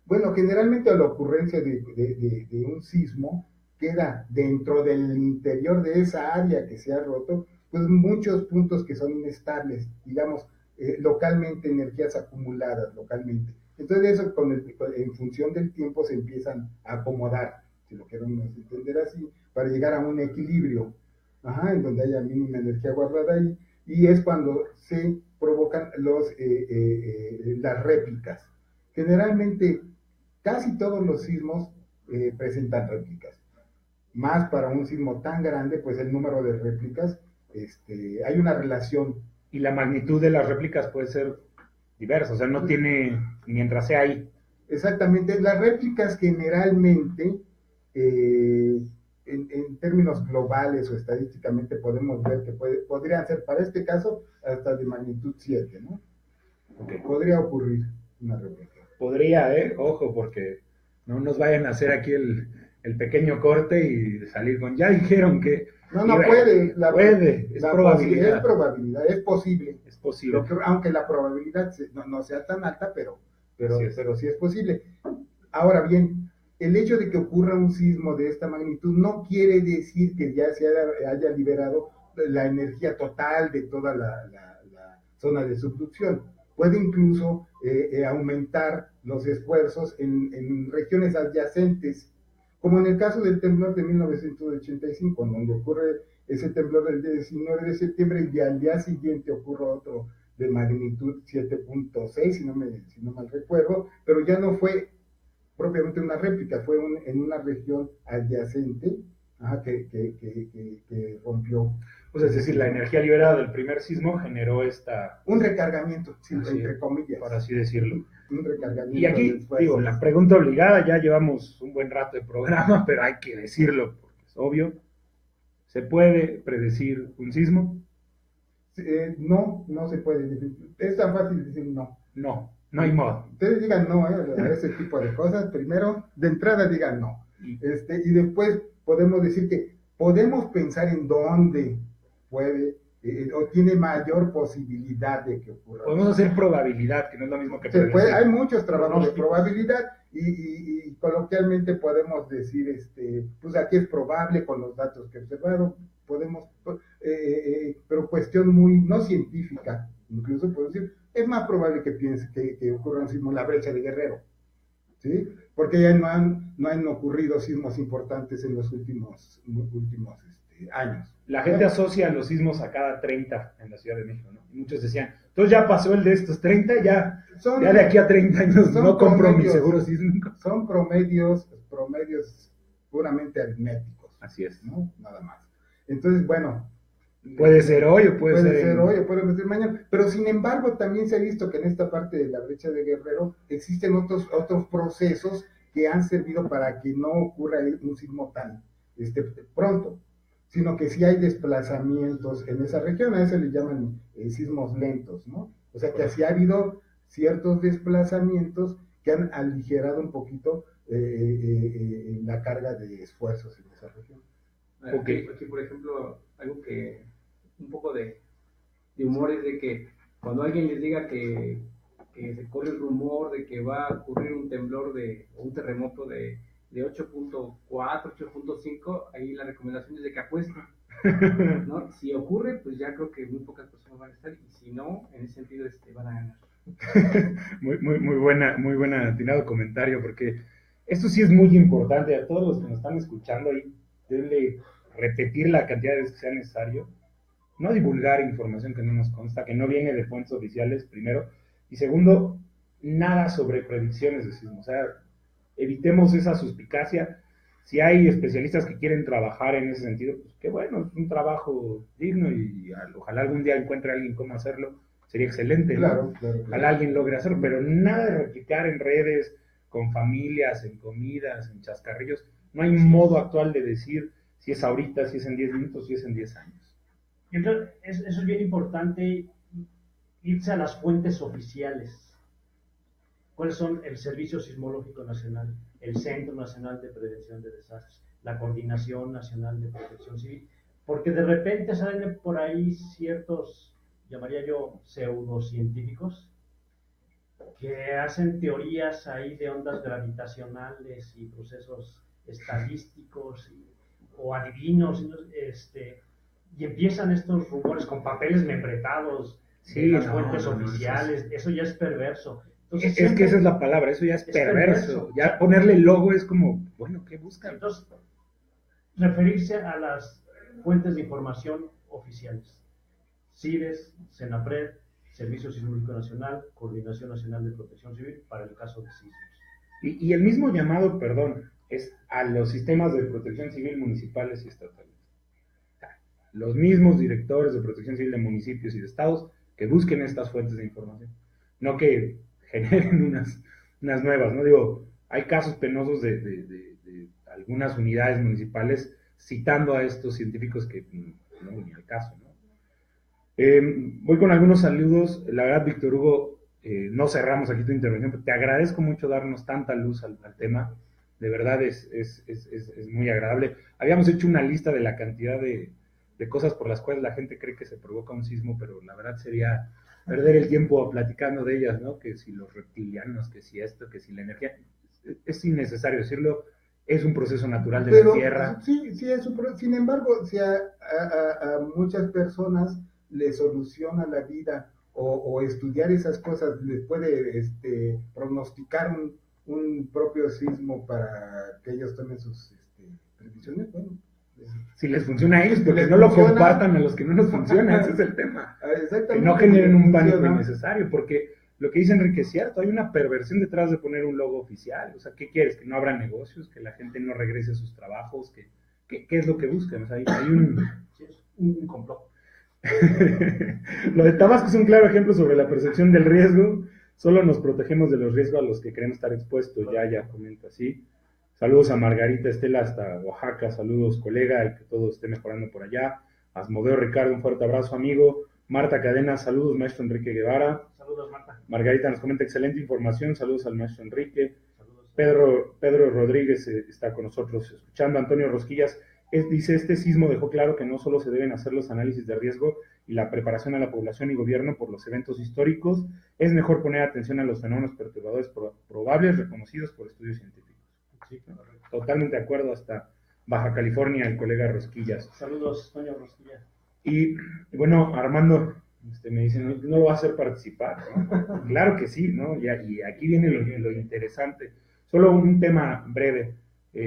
[SPEAKER 3] Bueno, generalmente a la ocurrencia de un sismo queda dentro del interior de esa área que se ha roto, pues muchos puntos que son inestables, digamos, localmente, energías acumuladas localmente. Entonces eso en función del tiempo se empiezan a acomodar, si lo queremos entender así, para llegar a un equilibrio, en donde haya mínima energía guardada ahí, y es cuando se provocan las réplicas. Generalmente, casi todos los sismos presentan réplicas. Más para un sismo tan grande, pues el número de réplicas, hay una relación.
[SPEAKER 1] Y la magnitud de las réplicas puede ser diversa, o sea, no tiene, mientras sea ahí.
[SPEAKER 3] Exactamente, las réplicas generalmente, en términos globales o estadísticamente, podemos ver que podrían ser, para este caso, hasta de magnitud 7, ¿no? Okay. Podría ocurrir una réplica.
[SPEAKER 1] Podría, ojo, porque no nos vayan a hacer aquí el pequeño corte y salir con, ya dijeron que...
[SPEAKER 3] No puede.
[SPEAKER 1] Es probabilidad.
[SPEAKER 3] Es probabilidad, es posible.
[SPEAKER 1] Es posible.
[SPEAKER 3] Aunque la probabilidad no sea tan alta, pero sí es posible. Ahora bien, el hecho de que ocurra un sismo de esta magnitud no quiere decir que ya se haya liberado la energía total de toda la zona de subducción. Puede incluso aumentar los esfuerzos en regiones adyacentes, como en el caso del temblor de 1985, donde ocurre ese temblor del 19 de septiembre y al día siguiente ocurre otro de magnitud 7.6, si no mal recuerdo, pero ya no fue propiamente una réplica, fue en una región adyacente que rompió.
[SPEAKER 1] Pues es decir, la energía liberada del primer sismo generó
[SPEAKER 3] un recargamiento, entre comillas.
[SPEAKER 1] Por así decirlo.
[SPEAKER 3] Un recargamiento.
[SPEAKER 1] Y aquí, digo, la pregunta obligada, ya llevamos un buen rato de programa, pero hay que decirlo, porque es obvio. ¿Se puede predecir un sismo?
[SPEAKER 3] No se puede decir. Es tan fácil decir no.
[SPEAKER 1] No hay modo.
[SPEAKER 3] Ustedes digan no a ese tipo de cosas. Primero, de entrada digan no. Y después podemos decir que podemos pensar en dónde puede o tiene mayor posibilidad de que ocurra.
[SPEAKER 1] Podemos hacer probabilidad, que no es lo mismo que predecir.
[SPEAKER 3] Hay muchos trabajos de probabilidad y coloquialmente podemos decir, pues aquí es probable con los datos que observaron, pero cuestión muy no científica, incluso puedo decir, es más probable que ocurra un sismo en la brecha de Guerrero, ¿sí? Porque ya no han ocurrido sismos importantes en los últimos años.
[SPEAKER 1] La gente asocia los sismos a cada 30 en la Ciudad de México, ¿no? Y muchos decían, entonces ya pasó el de estos 30, ya de aquí a 30 años no compro mi seguro sísmico.
[SPEAKER 3] Son promedios puramente aritméticos.
[SPEAKER 1] Así es.
[SPEAKER 3] ¿No? Nada más. Entonces, bueno.
[SPEAKER 1] Puede ser hoy o puede
[SPEAKER 3] ser hoy o puede ser mañana. Pero sin embargo, también se ha visto que en esta parte de la brecha de Guerrero existen otros procesos que han servido para que no ocurra un sismo tan pronto. sino que sí hay desplazamientos en esa región, a eso le llaman sismos lentos, ¿no? O sea que así ha habido ciertos desplazamientos que han aligerado un poquito la carga de esfuerzos en esa región.
[SPEAKER 4] Aquí, por ejemplo, algo que un poco de humor es de que cuando alguien les diga que se corre el rumor de que va a ocurrir un temblor o un terremoto de 8.4, 8.5, ahí la recomendación es de que apuesten, ¿no? Si ocurre, pues ya creo que muy pocas personas van a estar, y si no, en ese sentido van a ganar.
[SPEAKER 1] Muy buena, atinado comentario, porque esto sí es muy importante. A todos los que nos están escuchando ahí, debe repetir la cantidad de veces que sea necesario, no divulgar información que no nos consta, que no viene de fuentes oficiales, primero, y segundo, nada sobre predicciones de sismo. O sea, evitemos esa suspicacia. Si hay especialistas que quieren trabajar en ese sentido, pues qué bueno, es un trabajo digno y ojalá algún día encuentre a alguien cómo hacerlo, sería excelente, ¿no? Claro. Ojalá alguien logre hacerlo, pero nada de replicar en redes, con familias, en comidas, en chascarrillos. No hay modo actual de decir si es ahorita, si es en 10 minutos, si es en 10 años.
[SPEAKER 2] Entonces, eso es bien importante, irse a las fuentes oficiales. ¿Cuáles son? El Servicio Sismológico Nacional, el Centro Nacional de Prevención de Desastres, la Coordinación Nacional de Protección Civil, porque de repente salen por ahí ciertos, llamaría yo, pseudocientíficos, que hacen teorías ahí de ondas gravitacionales y procesos estadísticos o adivinos, y empiezan estos rumores con papeles membretados de las fuentes oficiales. Eso ya es perverso. Entonces,
[SPEAKER 1] es que esa es la palabra, eso ya es perverso. Ya ponerle logo es como, bueno, ¿qué buscan?
[SPEAKER 2] Entonces, referirse a las fuentes de información oficiales. CIDES, CENAPRED, Servicio Sismológico Nacional, Coordinación Nacional de Protección Civil, para el caso de sismos.
[SPEAKER 1] Y el mismo llamado, perdón, es a los sistemas de protección civil municipales y estatales. Los mismos directores de protección civil de municipios y de estados que busquen estas fuentes de información. No que generen unas nuevas, ¿no? Digo, hay casos penosos de algunas unidades municipales citando a estos científicos que no, ni al caso, ¿no? Voy con algunos saludos. La verdad, Víctor Hugo, no cerramos aquí tu intervención, pero te agradezco mucho darnos tanta luz al tema. De verdad es muy agradable. Habíamos hecho una lista de la cantidad de cosas por las cuales la gente cree que se provoca un sismo, pero la verdad sería perder el tiempo platicando de ellas, ¿no? Que si los reptilianos, que si esto, que si la energía. Es innecesario decirlo, es un proceso natural de la Tierra.
[SPEAKER 3] Sí, es un proceso. Sin embargo, si a muchas personas les soluciona la vida o estudiar esas cosas les puede pronosticar un propio sismo para que ellos tomen sus previsiones, bueno.
[SPEAKER 1] Si les funciona a ellos, porque no lo compartan a los que no nos funciona, ese es el tema.
[SPEAKER 3] Exactamente.
[SPEAKER 1] Que no generen un pánico innecesario, porque lo que dice Enrique es cierto, hay una perversión detrás de poner un logo oficial. O sea, ¿qué quieres? ¿Que no abra negocios? ¿Que la gente no regrese a sus trabajos? ¿Qué es lo que buscan? O sea, hay un complot. Lo de Tabasco es un claro ejemplo sobre la percepción del riesgo. Solo nos protegemos de los riesgos a los que queremos estar expuestos. Ya comenta así. Saludos a Margarita Estela hasta Oaxaca, saludos colega y que todo esté mejorando por allá. Asmodeo Ricardo, un fuerte abrazo amigo. Marta Cadena, saludos maestro Enrique Guevara.
[SPEAKER 2] Saludos Marta.
[SPEAKER 1] Margarita nos comenta excelente información, saludos al maestro Enrique. Saludos. Pedro Rodríguez está con nosotros escuchando. Antonio Rosquillas dice, este sismo dejó claro que no solo se deben hacer los análisis de riesgo y la preparación a la población y gobierno por los eventos históricos, es mejor poner atención a los fenómenos perturbadores probables reconocidos por estudios científicos. Sí, totalmente de acuerdo, hasta Baja California, el colega Rosquillas.
[SPEAKER 2] Saludos, Toño Rosquillas.
[SPEAKER 1] Y bueno, Armando me dice, ¿no lo va a hacer participar? ¿No? Claro que sí, ¿no? Y aquí viene lo interesante. Solo un tema breve.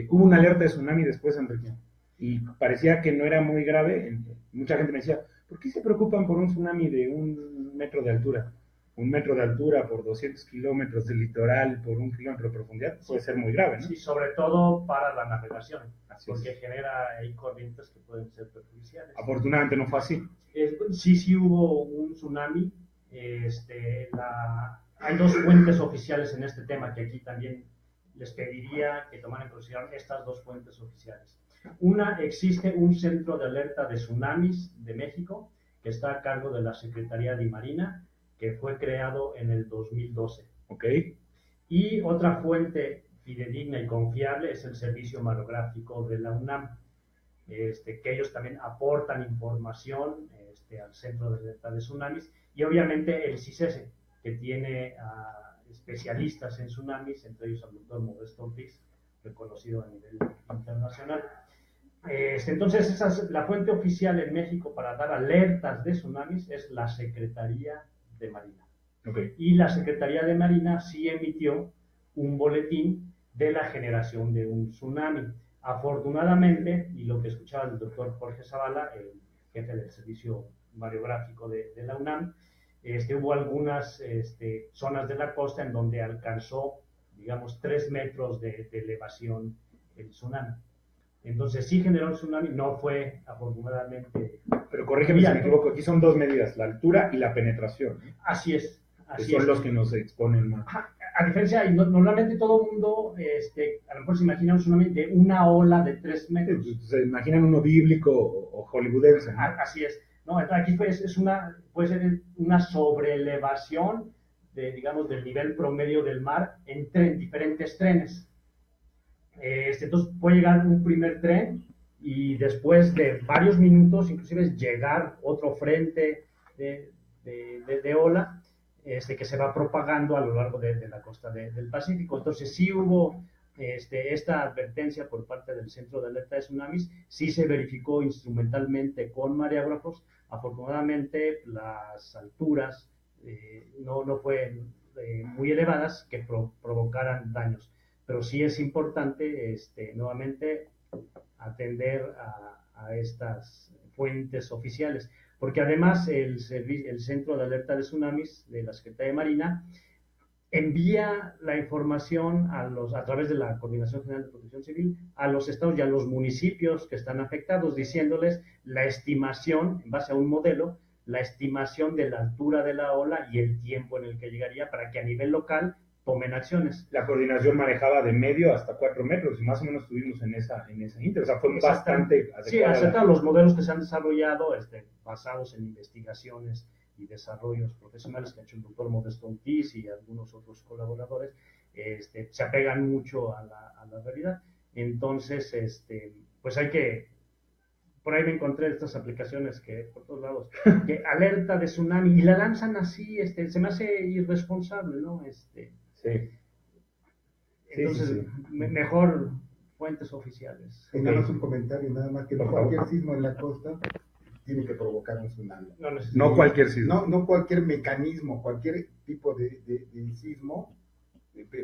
[SPEAKER 1] Hubo una alerta de tsunami después, Enrique, y parecía que no era muy grave. Mucha gente me decía, ¿por qué se preocupan por un tsunami de 1 metro de altura? 1 metro de altura por 200 kilómetros de litoral por 1 kilómetro de profundidad puede ser muy grave, ¿no?
[SPEAKER 2] Sí, sobre todo para la navegación, porque genera ahí corrientes que pueden ser perjudiciales.
[SPEAKER 1] Afortunadamente no fue así.
[SPEAKER 2] Sí hubo un tsunami. Hay 2 fuentes oficiales en este tema que aquí también les pediría que tomaran en consideración estas 2 fuentes oficiales. Existe un centro de alerta de tsunamis de México que está a cargo de la Secretaría de Marina, que fue creado en el 2012.
[SPEAKER 1] Ok.
[SPEAKER 2] Y otra fuente fidedigna y confiable es el Servicio Marográfico de la UNAM, que ellos también aportan información al Centro de Alerta de Tsunamis, y obviamente el CICESE, que tiene especialistas en tsunamis, entre ellos al doctor Modesto Ortiz, reconocido a nivel internacional. Entonces, la fuente oficial en México para dar alertas de tsunamis es la Secretaría de Marina.
[SPEAKER 1] Okay.
[SPEAKER 2] Y la Secretaría de Marina sí emitió un boletín de la generación de un tsunami. Afortunadamente, y lo que escuchaba el doctor Jorge Zavala, el jefe del Servicio Mariográfico de la UNAM, hubo algunas zonas de la costa en donde alcanzó, digamos, 3 metros de elevación el tsunami. Entonces sí generó un tsunami, no fue afortunadamente...
[SPEAKER 1] Pero corrígeme si me equivoco, aquí son 2 medidas, la altura y la penetración.
[SPEAKER 2] Así es.
[SPEAKER 1] Que son los que nos exponen más.
[SPEAKER 2] A diferencia, normalmente todo el mundo, a lo mejor se imagina un tsunami de una ola de 3 metros.
[SPEAKER 1] Se imaginan uno bíblico o hollywoodense, ¿no?
[SPEAKER 2] Así es. No, aquí puede ser una sobreelevación digamos, del nivel promedio del mar en diferentes trenes. Entonces puede llegar un primer tren y después de varios minutos, inclusive llegar otro frente de ola, que se va propagando a lo largo de la costa del Pacífico. Entonces sí hubo esta advertencia por parte del Centro de Alerta de Tsunamis, sí se verificó instrumentalmente con mareógrafos. Afortunadamente las alturas no fueron muy elevadas que provocaran daños, pero sí es importante nuevamente atender a estas fuentes oficiales, porque además el Centro de Alerta de Tsunamis de la Secretaría de Marina envía la información a través de la Coordinación General de Protección Civil a los estados y a los municipios que están afectados, diciéndoles la estimación, en base a un modelo, la estimación de la altura de la ola y el tiempo en el que llegaría, para que a nivel local tomen acciones.
[SPEAKER 1] La coordinación manejaba de medio hasta 4 metros y más o menos estuvimos en esa inter, o sea, fue bastante adecuada.
[SPEAKER 2] Sí, acerca los modelos que se han desarrollado basados en investigaciones y desarrollos profesionales que ha hecho el doctor Modesto Ortiz y algunos otros colaboradores, se apegan mucho a la realidad. Entonces, pues por ahí me encontré estas aplicaciones que por todos lados, que alerta de tsunami, y la lanzan así, se me hace irresponsable, ¿no?
[SPEAKER 1] Sí.
[SPEAKER 2] Entonces,
[SPEAKER 1] sí.
[SPEAKER 2] Mejor fuentes oficiales.
[SPEAKER 3] Tengamos un comentario, nada más, que no cualquier sismo en la costa tiene que provocar un tsunami.
[SPEAKER 1] No cualquier sismo.
[SPEAKER 3] No cualquier mecanismo, cualquier tipo de sismo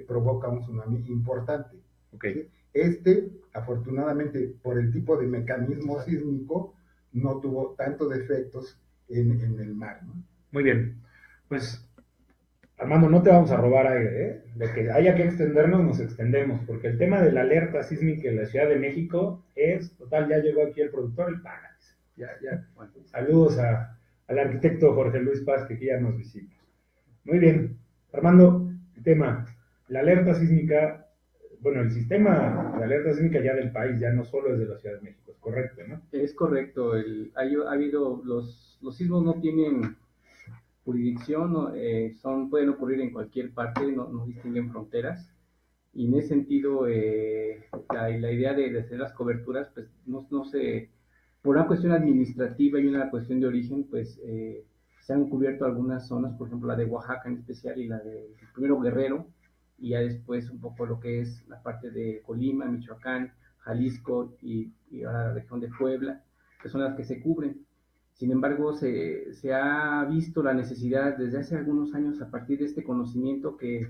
[SPEAKER 3] provoca un tsunami importante.
[SPEAKER 1] Okay.
[SPEAKER 3] Afortunadamente, por el tipo de mecanismo sísmico, no tuvo tantos efectos en el mar, ¿no?
[SPEAKER 1] Muy bien. Pues, Armando, no te vamos a robar aire, ¿eh? De que haya que extendernos, nos extendemos, porque el tema de la alerta sísmica en la Ciudad de México es, total, ya llegó aquí el productor y paga. Ya. Bueno, saludos al arquitecto Jorge Luis Paz, que aquí ya nos visita. Muy bien. Armando, el tema, la alerta sísmica, bueno, el sistema de alerta sísmica ya del país, ya no solo es de la Ciudad de México, es correcto, ¿no?
[SPEAKER 4] Es correcto. Ha habido, los sismos no tienen jurisdicción, pueden ocurrir en cualquier parte, no distinguen fronteras, y en ese sentido la idea de hacer las coberturas, pues no se, por una cuestión administrativa y una cuestión de origen, pues se han cubierto algunas zonas, por ejemplo la de Oaxaca en especial y la de primero Guerrero, y ya después un poco lo que es la parte de Colima, Michoacán, Jalisco y ahora la región de Puebla, que son las que se cubren. Sin embargo, se ha visto la necesidad desde hace algunos años, a partir de este conocimiento que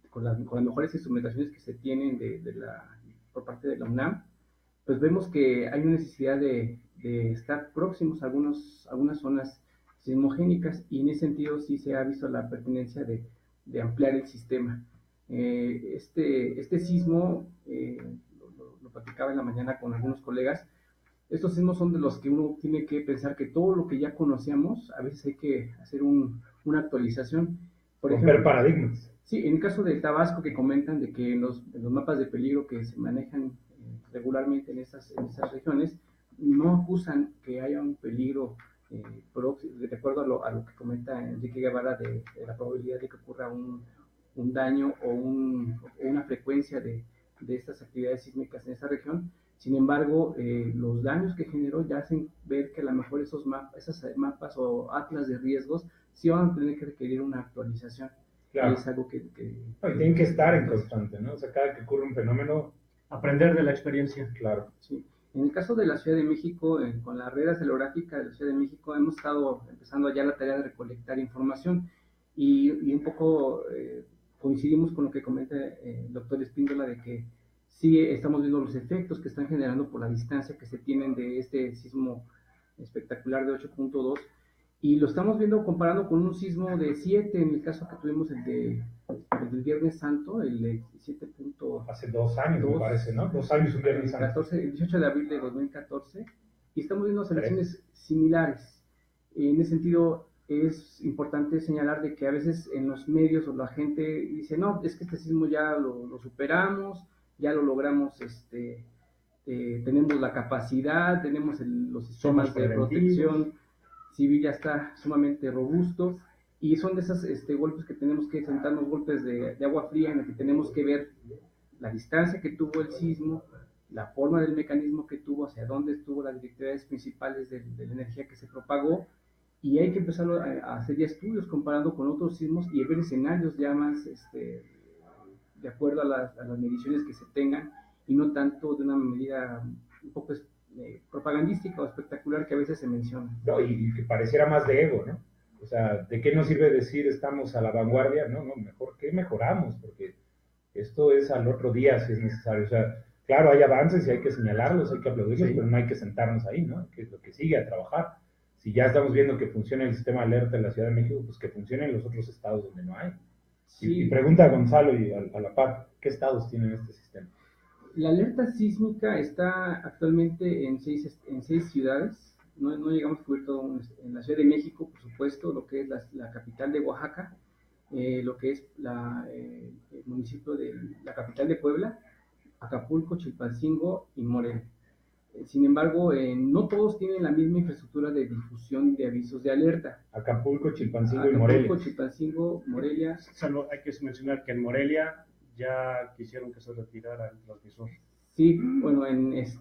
[SPEAKER 4] con las mejores instrumentaciones que se tienen por parte de la UNAM, pues vemos que hay una necesidad de estar próximos a algunas zonas sismogénicas, y en ese sentido sí se ha visto la pertinencia de ampliar el sistema. Este sismo, lo platicaba en la mañana con algunos colegas, estos sismos son de los que uno tiene que pensar que todo lo que ya conocíamos, a veces hay que hacer una actualización.
[SPEAKER 1] Por ejemplo, paradigmas.
[SPEAKER 4] Sí, en el caso de Tabasco, que comentan de que en los mapas de peligro que se manejan regularmente en esas regiones, no acusan que haya un peligro de acuerdo a lo que comenta Enrique Guevara de la probabilidad de que ocurra un daño o una frecuencia de estas actividades sísmicas en esa región. Sin embargo, los daños que generó ya hacen ver que a lo mejor esos mapas o atlas de riesgos sí van a tener que requerir una actualización.
[SPEAKER 1] Claro.
[SPEAKER 4] Y es algo que
[SPEAKER 1] no, y tienen que estar en constante, ¿no? O sea, cada que ocurre un fenómeno,
[SPEAKER 2] aprender de la experiencia.
[SPEAKER 1] claro.
[SPEAKER 4] Sí. En el caso de la Ciudad de México, con la red acelerográfica de la Ciudad de México, hemos estado empezando ya la tarea de recolectar información y un poco coincidimos con lo que comenta el doctor Espíndola de que sí estamos viendo los efectos que están generando por la distancia que se tienen de este sismo espectacular de 8.2 y lo estamos viendo comparando con un sismo de 7 en el caso que tuvimos el del Viernes Santo, el de 7.
[SPEAKER 1] Hace 2 años, me parece, ¿no? 2 años un Viernes Santo.
[SPEAKER 4] El 18 de abril de 2014 y estamos viendo oscilaciones similares. En ese sentido, es importante señalar de que a veces en los medios o la gente dice, no, es que este sismo ya lo superamos, ya lo logramos, tenemos la capacidad, tenemos los sistemas de protección civil ya está sumamente robusto y son de esos golpes que tenemos que sentarnos, golpes de agua fría en el que tenemos que ver la distancia que tuvo el sismo, la forma del mecanismo que tuvo, hacia dónde estuvo las directividades principales de la energía que se propagó y hay que empezar a hacer ya estudios comparando con otros sismos y ver escenarios ya más de acuerdo a las mediciones que se tengan y no tanto de una medida un poco propagandística o espectacular que a veces se menciona.
[SPEAKER 1] No, y que pareciera más de ego, ¿no? O sea, ¿de qué nos sirve decir estamos a la vanguardia? No, mejor que mejoramos, porque esto es al otro día si es necesario. O sea, claro, hay avances y hay que señalarlos, hay que aplaudirlos, pero no hay que sentarnos ahí, ¿no? Que es lo que sigue a trabajar. Si ya estamos viendo que funciona el sistema de alerta en la Ciudad de México, pues que funcione en los otros estados donde no hay. Sí. Y pregunta a Gonzalo y a la par, ¿qué estados tienen este sistema?
[SPEAKER 4] La alerta sísmica está actualmente en seis ciudades. No llegamos a cubrir todo en la Ciudad de México, por supuesto, lo que es la capital de Oaxaca, lo que es el municipio de la capital de Puebla, Acapulco, Chilpancingo y Morelia. Sin embargo, no todos tienen la misma infraestructura de difusión de avisos de alerta.
[SPEAKER 1] Acapulco, Chilpancingo y Morelia.
[SPEAKER 4] Acapulco, Chilpancingo, Morelia.
[SPEAKER 2] Solo hay que mencionar que en Morelia ya quisieron que se retirara el transmisor.
[SPEAKER 4] Sí, bueno,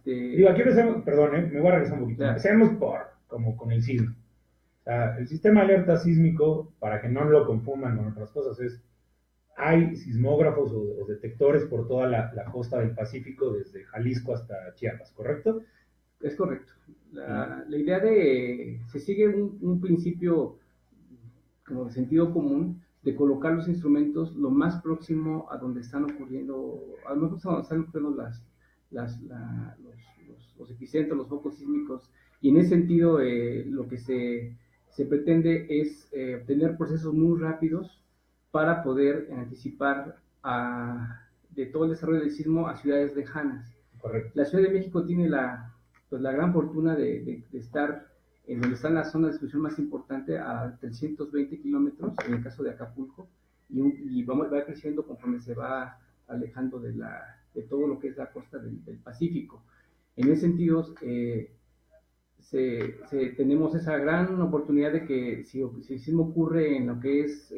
[SPEAKER 1] Digo, aquí empecemos, perdón, me voy a regresar un poquito. Claro. Empecemos como con el sismo. O sea, el sistema de alerta sísmico, para que no lo confundan con otras cosas, hay sismógrafos o detectores por toda la costa del Pacífico, desde Jalisco hasta Chiapas, ¿correcto?
[SPEAKER 4] Es correcto. La idea se sigue un principio como de sentido común, de colocar los instrumentos lo más próximo a donde están ocurriendo, a lo mejor donde están ocurriendo los epicentros, los focos sísmicos, y en ese sentido lo que se pretende es obtener procesos muy rápidos para poder anticipar de todo el desarrollo del sismo a ciudades lejanas.
[SPEAKER 1] Correcto.
[SPEAKER 4] La Ciudad de México tiene la gran fortuna de estar en donde están las zonas de distribución más importante a 320 kilómetros, en el caso de Acapulco, y va creciendo conforme se va alejando de todo lo que es la costa del Pacífico. En ese sentido, tenemos esa gran oportunidad de que si el sismo ocurre en lo que es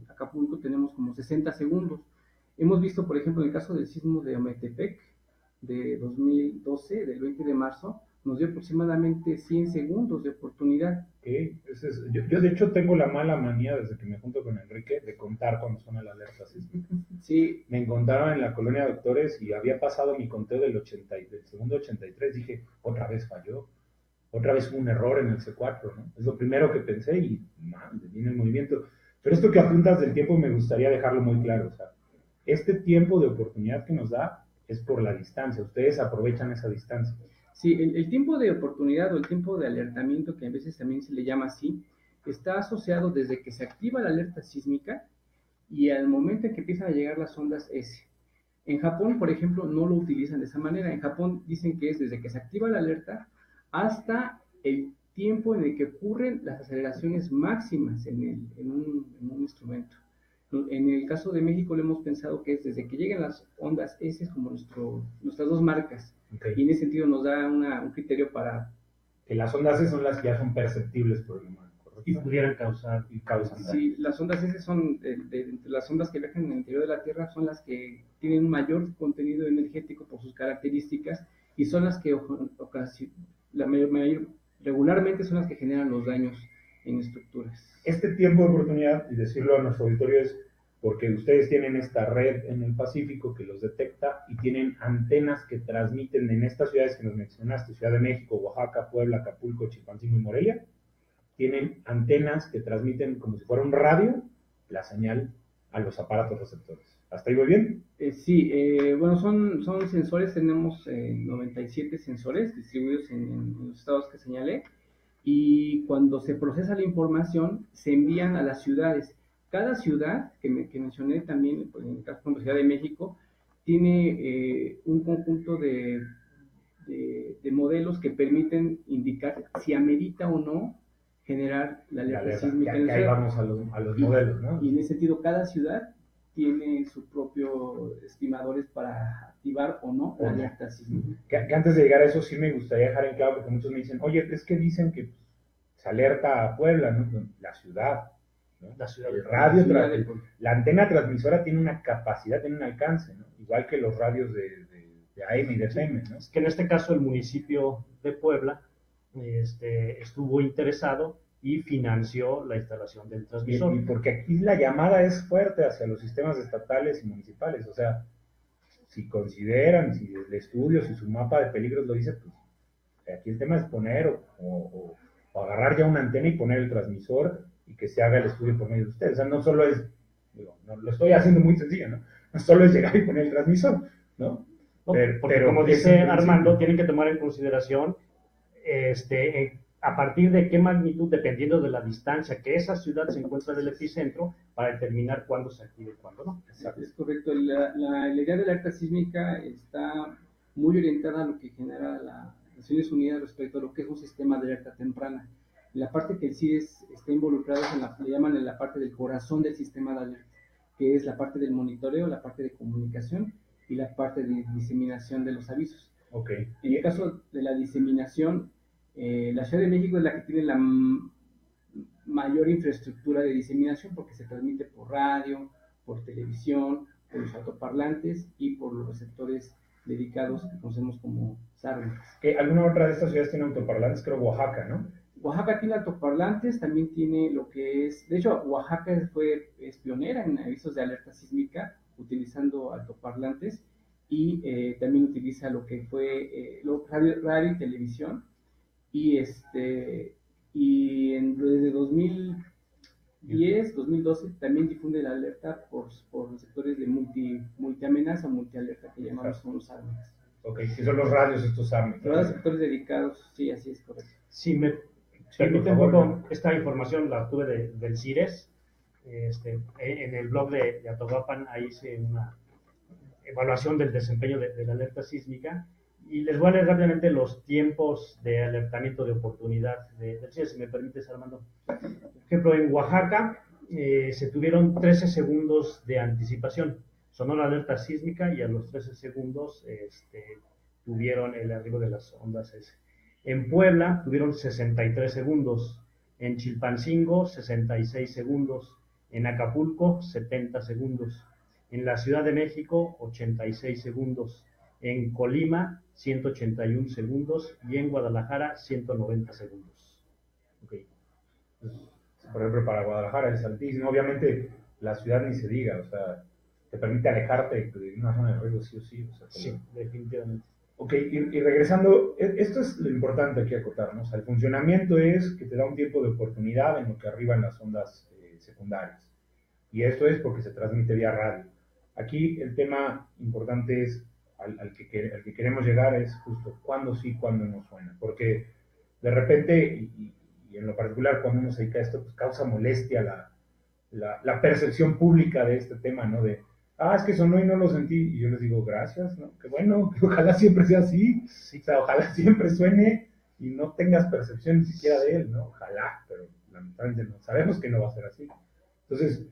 [SPEAKER 4] Acapulco, tenemos como 60 segundos. Hemos visto, por ejemplo, en el caso del sismo de Ometepec, de 2012, del 20 de marzo, nos dio aproximadamente 100 segundos de oportunidad.
[SPEAKER 1] Okay. Yo de hecho tengo la mala manía desde que me junto con Enrique de contar cuando suena la alerta sísmica.
[SPEAKER 4] Sí.
[SPEAKER 1] Me encontraba en la colonia Doctores y había pasado mi conteo del segundo 83. Dije, otra vez falló, otra vez hubo un error en el C4, ¿no? Es lo primero que pensé y viene el movimiento. Pero esto que apuntas del tiempo me gustaría dejarlo muy claro. O sea, este tiempo de oportunidad que nos da es por la distancia. Ustedes aprovechan esa distancia.
[SPEAKER 4] Sí, el tiempo de oportunidad o el tiempo de alertamiento, que a veces también se le llama así, está asociado desde que se activa la alerta sísmica y al momento en que empiezan a llegar las ondas S. En Japón, por ejemplo, no lo utilizan de esa manera. En Japón dicen que es desde que se activa la alerta hasta el tiempo en el que ocurren las aceleraciones máximas en un instrumento. En el caso de México lo hemos pensado que es desde que lleguen las ondas S es como nuestras dos marcas.
[SPEAKER 1] Okay.
[SPEAKER 4] Y en ese sentido nos da un criterio para...
[SPEAKER 1] Que las ondas S son las que ya son perceptibles por el humano, ¿correcto?
[SPEAKER 2] Y pudieran causar.
[SPEAKER 1] Y causan daño.
[SPEAKER 4] Sí, las ondas S son, las ondas que viajan en el interior de la Tierra son las que tienen un mayor contenido energético por sus características y son las que regularmente son las que generan los daños en estructuras.
[SPEAKER 1] Este tiempo de oportunidad, y decirlo a nuestro auditorio, es porque ustedes tienen esta red en el Pacífico que los detecta y tienen antenas que transmiten en estas ciudades que nos mencionaste, Ciudad de México, Oaxaca, Puebla, Acapulco, Chilpancingo y Morelia, tienen antenas que transmiten como si fuera un radio la señal a los aparatos receptores. ¿Hasta ahí voy bien?
[SPEAKER 4] Sí, bueno, son sensores, tenemos 97 sensores distribuidos en los estados que señalé, y cuando se procesa la información se envían a las ciudades. Cada ciudad, que mencioné también, pues, en el caso de la Ciudad de México, tiene un conjunto de modelos que permiten indicar si amerita o no generar la alerta sísmica.
[SPEAKER 1] Que ahí vamos a los modelos, ¿no?
[SPEAKER 4] Y en ese sentido, cada ciudad tiene sus propios estimadores para activar o no la alerta sísmica.
[SPEAKER 1] Que antes de llegar a eso sí me gustaría dejar en claro, porque muchos me dicen, oye, es que dicen que se alerta a Puebla, ¿no? La ciudad, ¿no?
[SPEAKER 2] La ciudad,
[SPEAKER 1] el radio,
[SPEAKER 4] la
[SPEAKER 1] antena transmisora tiene una capacidad, tiene un alcance, ¿no? Igual que los radios de AM y de FM, ¿no?
[SPEAKER 2] Es que en este caso el municipio de Puebla estuvo interesado y financió la instalación del transmisor.
[SPEAKER 1] Y porque aquí la llamada es fuerte hacia los sistemas estatales y municipales, o sea, si consideran, si el estudio, si su mapa de peligros lo dice, pues aquí el tema es poner o agarrar ya una antena y poner el transmisor y que se haga el estudio por medio de ustedes. O sea, no solo es, digo, no, lo estoy haciendo muy sencillo, ¿no? No solo es llegar y poner el transmisor, ¿no?
[SPEAKER 2] No, pero como dice Armando, tienen que tomar en consideración a partir de qué magnitud, dependiendo de la distancia que esa ciudad se encuentra del epicentro, para determinar cuándo se active y cuándo no.
[SPEAKER 4] Exacto. Es correcto. La idea de la alerta sísmica está muy orientada a lo que genera las Naciones Unidas respecto a lo que es un sistema de alerta temprana. La parte que el CIDES está involucrado le llaman en la parte del corazón del sistema de alerta, que es la parte del monitoreo, la parte de comunicación y la parte de diseminación de los avisos.
[SPEAKER 1] Okay.
[SPEAKER 4] En el caso de la diseminación, la Ciudad de México es la que tiene la mayor infraestructura de diseminación porque se transmite por radio, por televisión, por los altoparlantes y por los receptores dedicados que conocemos como SARMEX.
[SPEAKER 1] ¿Alguna otra de estas ciudades tiene altoparlantes? Creo Oaxaca, ¿no?
[SPEAKER 4] Oaxaca tiene altoparlantes, también tiene lo que es... De hecho, Oaxaca es pionera en avisos de alerta sísmica utilizando altoparlantes y también utiliza lo que fue radio y televisión. Y desde 2010, 2012 también difunde la alerta por los sectores de multiamenaza, multialerta que llamamos son los SARMEX.
[SPEAKER 1] Ok, que son los radios estos SARMEX.
[SPEAKER 4] Los sectores dedicados, sí, así es correcto.
[SPEAKER 2] Si me permite un poco, esta información la obtuve del CIRES, en el blog de Atogapan, ahí hice una evaluación del desempeño de la alerta sísmica. Y les voy a leer rápidamente los tiempos de alertamiento de oportunidad del CIRES, si me permites, Armando. Por ejemplo, en Oaxaca se tuvieron 13 segundos de anticipación. Sonó la alerta sísmica y a los 13 segundos tuvieron el arribo de las ondas S. En Puebla tuvieron 63 segundos. En Chilpancingo, 66 segundos. En Acapulco, 70 segundos. En la Ciudad de México, 86 segundos. En Colima, 181 segundos, y en Guadalajara, 190 segundos.
[SPEAKER 1] Okay. Por ejemplo, para Guadalajara es altísimo. Obviamente, la ciudad ni se diga, o sea, te permite alejarte de una zona de riesgo sí o sí. O sea,
[SPEAKER 2] sí, definitivamente.
[SPEAKER 1] Ok, y regresando, esto es lo importante aquí acotar, ¿no? O sea, el funcionamiento es que te da un tiempo de oportunidad en lo que arriban las ondas secundarias. Y esto es porque se transmite vía radio. Aquí el tema importante es al que queremos llegar es justo cuándo sí, cuándo no suena, porque de repente, y en lo particular cuando uno se dedica a esto, pues causa molestia la percepción pública de este tema, ¿no? De, es que sonó y no lo sentí, y yo les digo, gracias, ¿no? Que bueno, que ojalá siempre sea así, sí, o sea, ojalá siempre suene y no tengas percepción ni siquiera de él, ¿no? Ojalá, pero lamentablemente no, sabemos que no va a ser así. Entonces,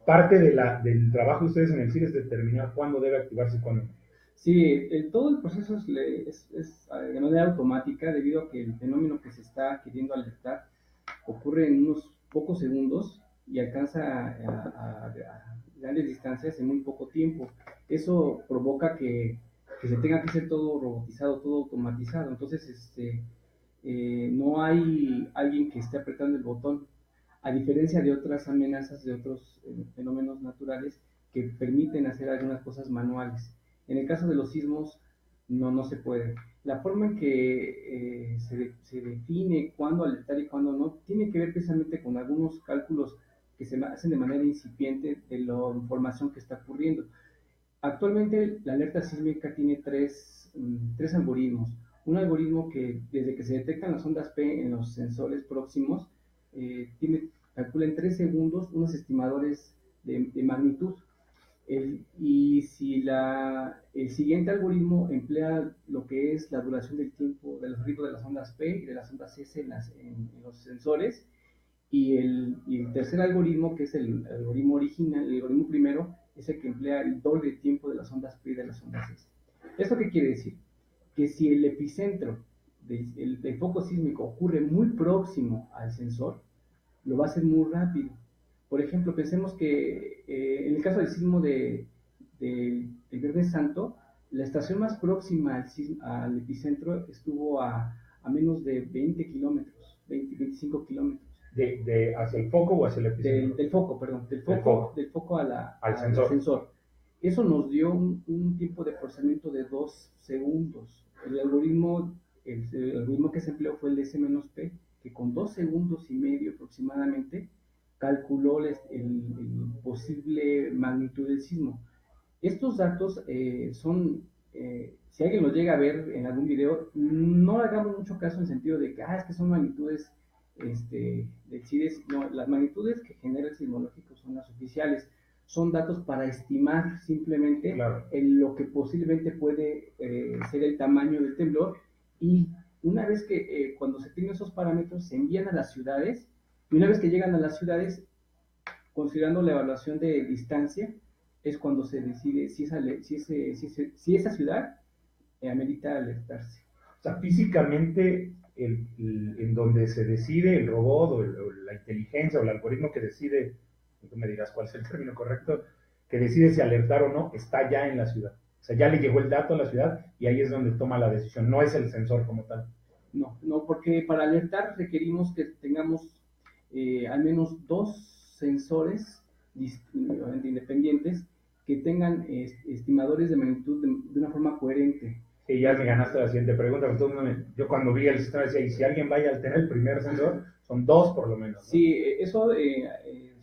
[SPEAKER 1] parte del trabajo de ustedes en el CIR es determinar cuándo debe activarse y cuándo no.
[SPEAKER 4] Sí, todo el proceso es de manera automática debido a que el fenómeno que se está queriendo alertar ocurre en unos pocos segundos y alcanza a grandes distancias en muy poco tiempo. Eso provoca que se tenga que hacer todo robotizado, todo automatizado. Entonces, no hay alguien que esté apretando el botón, a diferencia de otras amenazas, de otros fenómenos naturales que permiten hacer algunas cosas manuales. En el caso de los sismos, no se puede. La forma en que se define cuándo alertar y cuándo no, tiene que ver precisamente con algunos cálculos que se hacen de manera incipiente de la información que está ocurriendo. Actualmente la alerta sísmica tiene tres algoritmos. Un algoritmo que desde que se detectan las ondas P en los sensores próximos, calcula en 3 segundos unos estimadores de magnitud. Y si el siguiente algoritmo emplea lo que es la duración del tiempo del ritmo de las ondas P y de las ondas S en los sensores, y el tercer algoritmo, que es el algoritmo original, el algoritmo primero, es el que emplea el doble de tiempo de las ondas P y de las ondas S. ¿Esto qué quiere decir? Que si el epicentro del foco sísmico ocurre muy próximo al sensor, lo va a hacer muy rápido. Por ejemplo, pensemos que en el caso del sismo del Viernes Santo, la estación más próxima al epicentro estuvo a menos de 20 kilómetros, 25 kilómetros.
[SPEAKER 1] ¿Hacia el foco o hacia el epicentro?
[SPEAKER 4] Del foco, perdón, del foco al sensor. Eso nos dio un tiempo de procesamiento de 2 segundos. El algoritmo que se empleó fue el S-P, que con 2 segundos y medio aproximadamente calculó el posible magnitud del sismo. Estos datos si alguien los llega a ver en algún video, no hagamos mucho caso en el sentido de que es que son magnitudes del CIDES. No, las magnitudes que genera el sismológico son las oficiales. Son datos para estimar simplemente lo que posiblemente puede ser el tamaño del temblor, y una vez que cuando se tienen esos parámetros se envían a las ciudades, y una vez que llegan a las ciudades, considerando la evaluación de distancia, es cuando se decide si esa ciudad amerita alertarse.
[SPEAKER 1] O sea, físicamente, en donde se decide el robot o la inteligencia o el algoritmo que decide, tú me dirás cuál es el término correcto, que decide si alertar o no, está ya en la ciudad. O sea, ya le llegó el dato a la ciudad y ahí es donde toma la decisión, no es el sensor como tal.
[SPEAKER 4] No, porque para alertar requerimos que tengamos al menos 2 sensores independientes que tengan estimadores de magnitud de una forma coherente.
[SPEAKER 1] Sí, ya me ganaste la siguiente pregunta. Yo cuando vi el sistema decía, y si alguien vaya a alterar el primer sensor, son 2 por lo menos, ¿no?
[SPEAKER 4] Sí, eso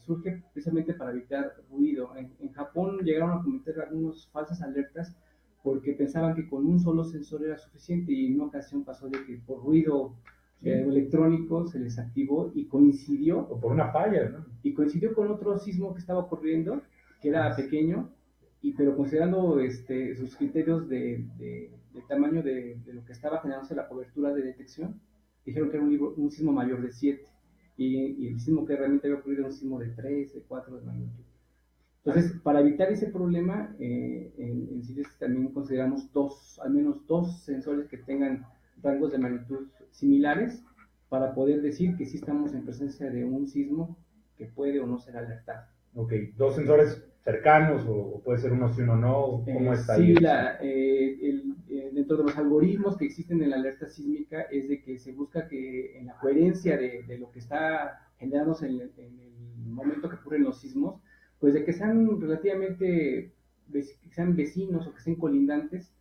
[SPEAKER 4] surge precisamente para evitar ruido. En Japón llegaron a cometer algunas falsas alertas porque pensaban que con un solo sensor era suficiente, y en una ocasión pasó de que por ruido electrónico se les activó y coincidió.
[SPEAKER 1] O por una falla, ¿no?
[SPEAKER 4] Y coincidió con otro sismo que estaba ocurriendo, que era pequeño, pero considerando sus criterios del tamaño de lo que estaba generándose la cobertura de detección, dijeron que era un sismo mayor de 7. Y el sismo que realmente había ocurrido era un sismo de 3, de 4 de magnitud. Entonces, para evitar ese problema, en CIDES también consideramos al menos 2 sensores que tengan rangos de magnitud similares, para poder decir que sí estamos en presencia de un sismo que puede o no ser alertado.
[SPEAKER 1] Ok, 2 sensores cercanos, o puede ser uno sí, uno no, ¿cómo está
[SPEAKER 4] sí,
[SPEAKER 1] ahí?
[SPEAKER 4] Dentro de los algoritmos que existen en la alerta sísmica es de que se busca que en la coherencia de lo que está generándose en el momento que ocurren los sismos, pues de que sean relativamente, que sean vecinos o que sean colindantes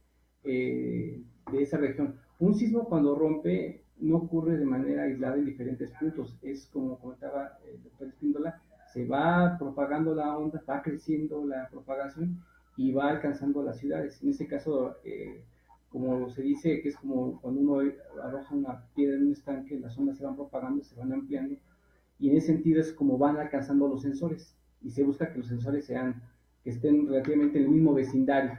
[SPEAKER 4] de esa región. Un sismo cuando rompe no ocurre de manera aislada en diferentes puntos, es como comentaba el doctor Espíndola, se va propagando la onda, va creciendo la propagación y va alcanzando las ciudades. En este caso, como se dice, que es como cuando uno arroja una piedra en un estanque, las ondas se van propagando, se van ampliando, y en ese sentido es como van alcanzando los sensores, y se busca que los sensores que estén relativamente en el mismo vecindario,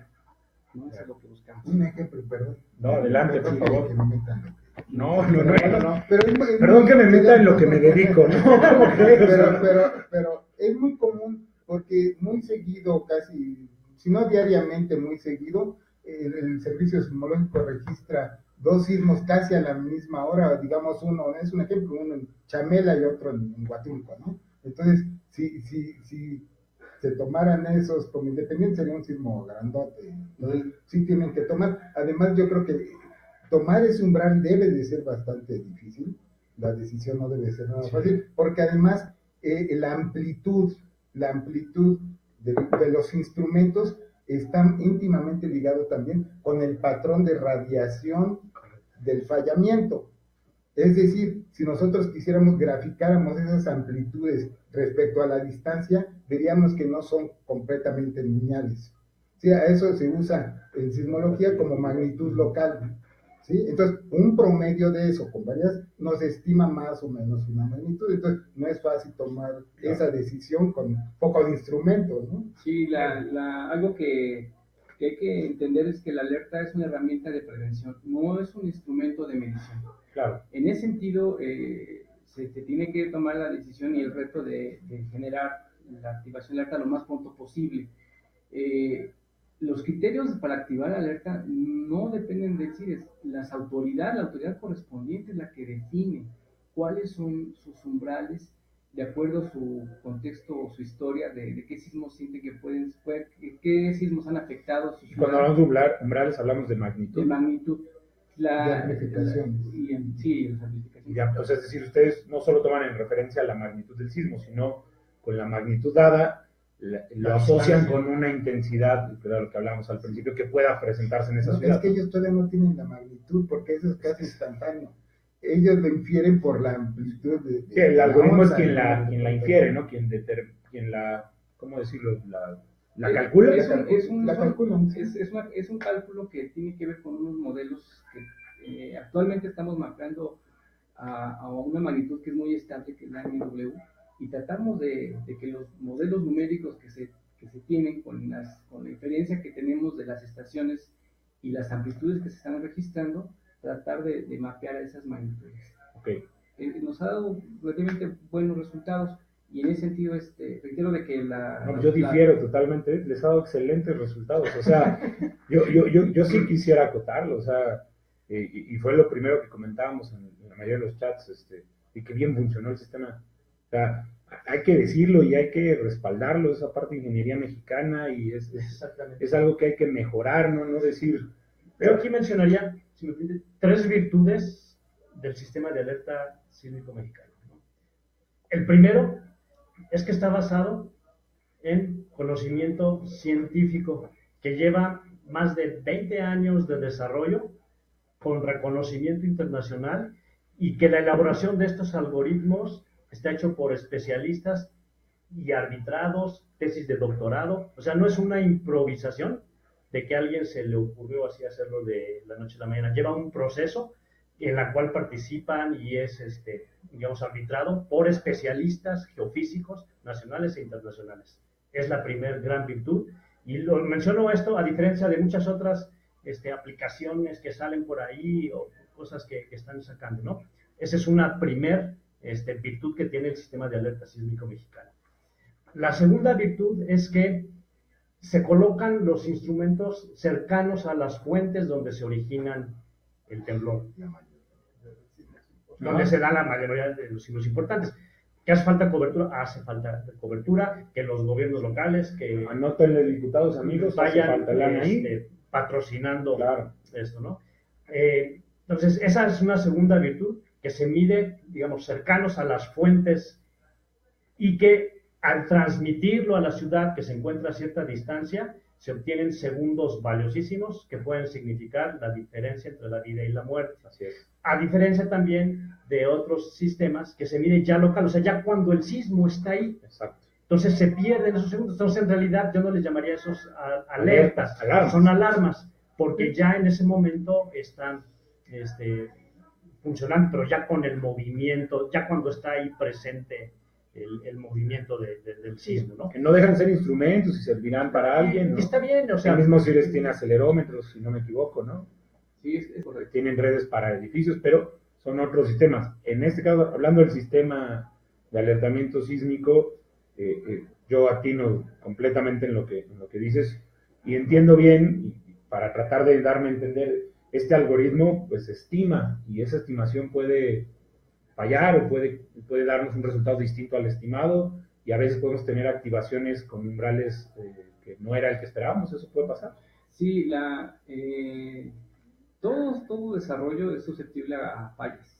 [SPEAKER 4] ¿no? Eso es lo que buscamos.
[SPEAKER 3] Un ejemplo, perdón.
[SPEAKER 1] No, adelante, por favor.
[SPEAKER 3] Que me metan.
[SPEAKER 1] No.
[SPEAKER 3] Pero
[SPEAKER 1] perdón que me meta en lo que me dedico, ¿no?
[SPEAKER 3] Pero es muy común porque muy seguido, casi, si no diariamente, muy seguido, el Servicio Sismológico registra 2 sismos casi a la misma hora, digamos uno, es un ejemplo, uno en Chamela y otro en Huatulco, ¿no? Entonces, si se tomaran esos como independientes, sería un sismo grandote. Entonces, sí tienen que tomar. Además, yo creo que tomar ese umbral debe de ser bastante difícil. La decisión no debe ser nada fácil, porque además la amplitud de los instrumentos está íntimamente ligado también con el patrón de radiación del fallamiento. Es decir, si nosotros quisiéramos graficáramos esas amplitudes respecto a la distancia, veríamos que no son completamente lineales. ¿Sí? A eso se usa en sismología como magnitud local. ¿Sí? Entonces, un promedio de eso con varias nos estima más o menos una magnitud. Entonces, no es fácil tomar esa decisión con pocos instrumentos, ¿no?
[SPEAKER 4] Sí, algo que hay que entender es que la alerta es una herramienta de prevención, no es un instrumento de medición.
[SPEAKER 1] Claro.
[SPEAKER 4] En ese sentido, se tiene que tomar la decisión y el reto de generar la activación de alerta lo más pronto posible. Los criterios para activar la alerta no dependen del CIDES. La autoridad correspondiente es la que define cuáles son sus umbrales de acuerdo a su contexto o su historia de qué sismos sienten que qué sismos han afectado sus
[SPEAKER 1] ciudades. Cuando hablamos de umbrales hablamos de magnitud.
[SPEAKER 4] De magnitud.
[SPEAKER 3] De amplificación.
[SPEAKER 4] Sí, las amplificaciones.
[SPEAKER 1] Ya, o sea, es decir, ustedes no solo toman en referencia la magnitud del sismo, sino con la magnitud dada, lo asocian con una intensidad, que era lo que hablábamos al principio, que pueda presentarse en esa ciudad.
[SPEAKER 3] Es que ellos todavía no tienen la magnitud, porque eso es casi instantáneo. Ellos lo infieren por la amplitud de
[SPEAKER 1] sí, el algoritmo es quien la infiere, ¿no? Quien la, ¿cómo decirlo? La calcula.
[SPEAKER 4] Es un cálculo que tiene que ver con unos modelos que actualmente estamos mapeando a una magnitud que es muy estable, que es la MW, y tratamos de que los modelos numéricos que se tienen con la inferencia que tenemos de las estaciones y las amplitudes que se están registrando, tratar de mapear esas magnitudes.
[SPEAKER 1] Okay.
[SPEAKER 4] Nos ha dado relativamente buenos resultados, y en ese sentido reitero de que
[SPEAKER 1] yo difiero totalmente, les ha dado excelentes resultados, o sea, yo sí quisiera acotarlo, o sea, y fue lo primero que comentábamos en la mayoría de los chats, y que bien funcionó el sistema. O sea, hay que decirlo y hay que respaldarlo, esa parte de ingeniería mexicana, y es algo que hay que mejorar, no decir.
[SPEAKER 2] Pero aquí mencionaría, si me permite, 3 virtudes del sistema de alerta sísmico mexicano, ¿no? El primero es que está basado en conocimiento científico que lleva más de 20 años de desarrollo con reconocimiento internacional, y que la elaboración de estos algoritmos está hecho por especialistas y arbitrados, tesis de doctorado. O sea, no es una improvisación de que a alguien se le ocurrió así hacerlo de la noche a la mañana. Lleva un proceso en la cual participan y es, digamos, arbitrado por especialistas geofísicos nacionales e internacionales. Es la primer gran virtud. Y menciono esto a diferencia de muchas otras aplicaciones que salen por ahí o cosas que están sacando, ¿no? Esa es una primer virtud que tiene el sistema de alerta sísmico mexicano. La segunda virtud es que se colocan los instrumentos cercanos a las fuentes donde se originan el temblor, donde se da la mayoría de los signos importantes. ¿Que hace falta cobertura? Hace falta cobertura, que los gobiernos locales, que
[SPEAKER 1] anótenle, diputados amigos,
[SPEAKER 2] vayan patrocinando, claro, esto, ¿no? Entonces, esa es una segunda virtud, que se mide, digamos, cercanos a las fuentes, y que al transmitirlo a la ciudad que se encuentra a cierta distancia, se obtienen segundos valiosísimos que pueden significar la diferencia entre la vida y la muerte.
[SPEAKER 1] Así es.
[SPEAKER 2] A diferencia también de otros sistemas que se miden ya local, o sea, ya cuando el sismo está ahí.
[SPEAKER 1] Exacto.
[SPEAKER 2] Entonces se pierden esos segundos. Entonces, en realidad, yo no les llamaría esos alertas, son alarmas, porque ya en ese momento están funcionando, pero ya con el movimiento, ya cuando está ahí presente el movimiento del sismo, ¿no?
[SPEAKER 1] Que no dejan de ser instrumentos y servirán para alguien, ¿no?
[SPEAKER 2] Está bien, o sea.
[SPEAKER 1] El mismo CIRES tiene acelerómetros, si no me equivoco, ¿no?
[SPEAKER 4] Sí, es correcto.
[SPEAKER 1] Tienen redes para edificios, pero son otros sistemas. En este caso, hablando del sistema de alertamiento sísmico, yo atino completamente en lo que dices y entiendo bien, y para tratar de darme a entender, este algoritmo pues estima y esa estimación puede fallar o puede darnos un resultado distinto al estimado y a veces podemos tener activaciones con umbrales que no era el que esperábamos, eso puede pasar.
[SPEAKER 4] Sí, todo desarrollo es susceptible a fallas.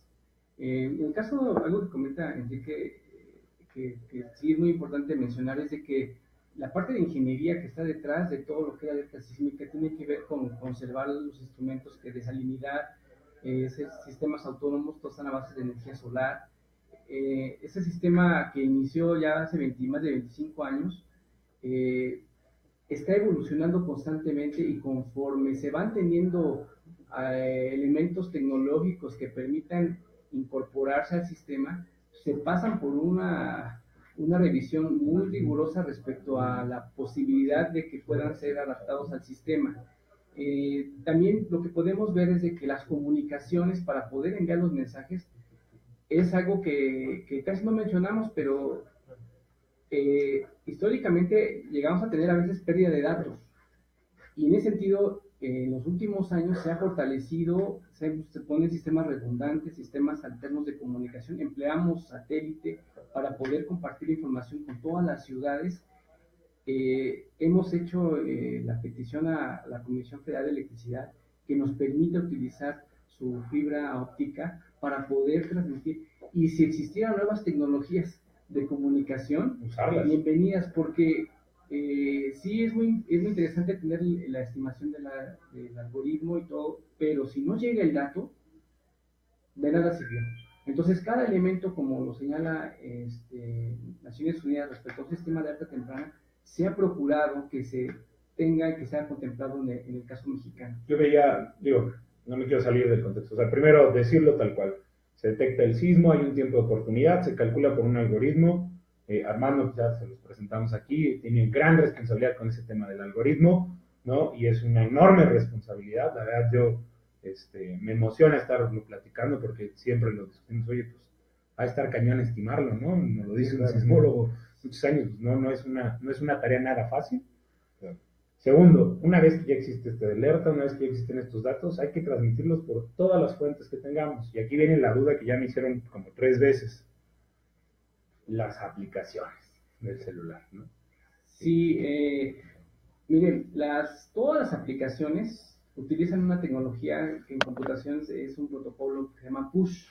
[SPEAKER 4] En el caso, algo que comenta Enrique, que sí es muy importante mencionar, es de que la parte de ingeniería que está detrás de todo lo que es la alerta sísmica tiene que ver con conservar los instrumentos de salinidad, sistemas autónomos, todos están a base de energía solar. Ese sistema que inició ya hace más de 25 años, está evolucionando constantemente y conforme se van teniendo elementos tecnológicos que permitan incorporarse al sistema, se pasan por una revisión muy rigurosa respecto a la posibilidad de que puedan ser adaptados al sistema. También lo que podemos ver es de que las comunicaciones para poder enviar los mensajes es algo que casi no mencionamos, pero históricamente llegamos a tener a veces pérdida de datos. Y en ese sentido, en los últimos años se ha fortalecido, se ponen sistemas redundantes, sistemas alternos de comunicación, empleamos satélite para poder compartir información con todas las ciudades. Hemos hecho la petición a la Comisión Federal de Electricidad que nos permita utilizar su fibra óptica para poder transmitir. Y si existieran nuevas tecnologías de comunicación,
[SPEAKER 1] Usarlas.
[SPEAKER 4] bienvenidas, porque sí es muy interesante tener la estimación del algoritmo y todo, pero si no llega el dato, de nada sirvió. Entonces, cada elemento, como lo señala Naciones Unidas respecto a un sistema de alerta temprana, se ha procurado que se tenga y que sea contemplado en el caso mexicano.
[SPEAKER 1] Yo veía, digo, no me quiero salir del contexto, o sea, primero decirlo tal cual. Se detecta el sismo, hay un tiempo de oportunidad, se calcula por un algoritmo. Armando, ya se los presentamos aquí, tiene gran responsabilidad con ese tema del algoritmo, ¿no? Y es una enorme responsabilidad. La verdad, yo me emociona estarlo platicando porque siempre lo discutimos, oye, pues va a estar cañón estimarlo, ¿no? Nos lo dice un sismólogo muchos años, pues, no es una tarea nada fácil. Segundo, una vez que ya existe este alerta, una vez que ya existen estos datos, hay que transmitirlos por todas las fuentes que tengamos. Y aquí viene la duda que ya me hicieron como 3 veces. Las aplicaciones del celular, ¿no?
[SPEAKER 4] Sí, miren, todas las aplicaciones utilizan una tecnología que en computación es un protocolo que se llama push.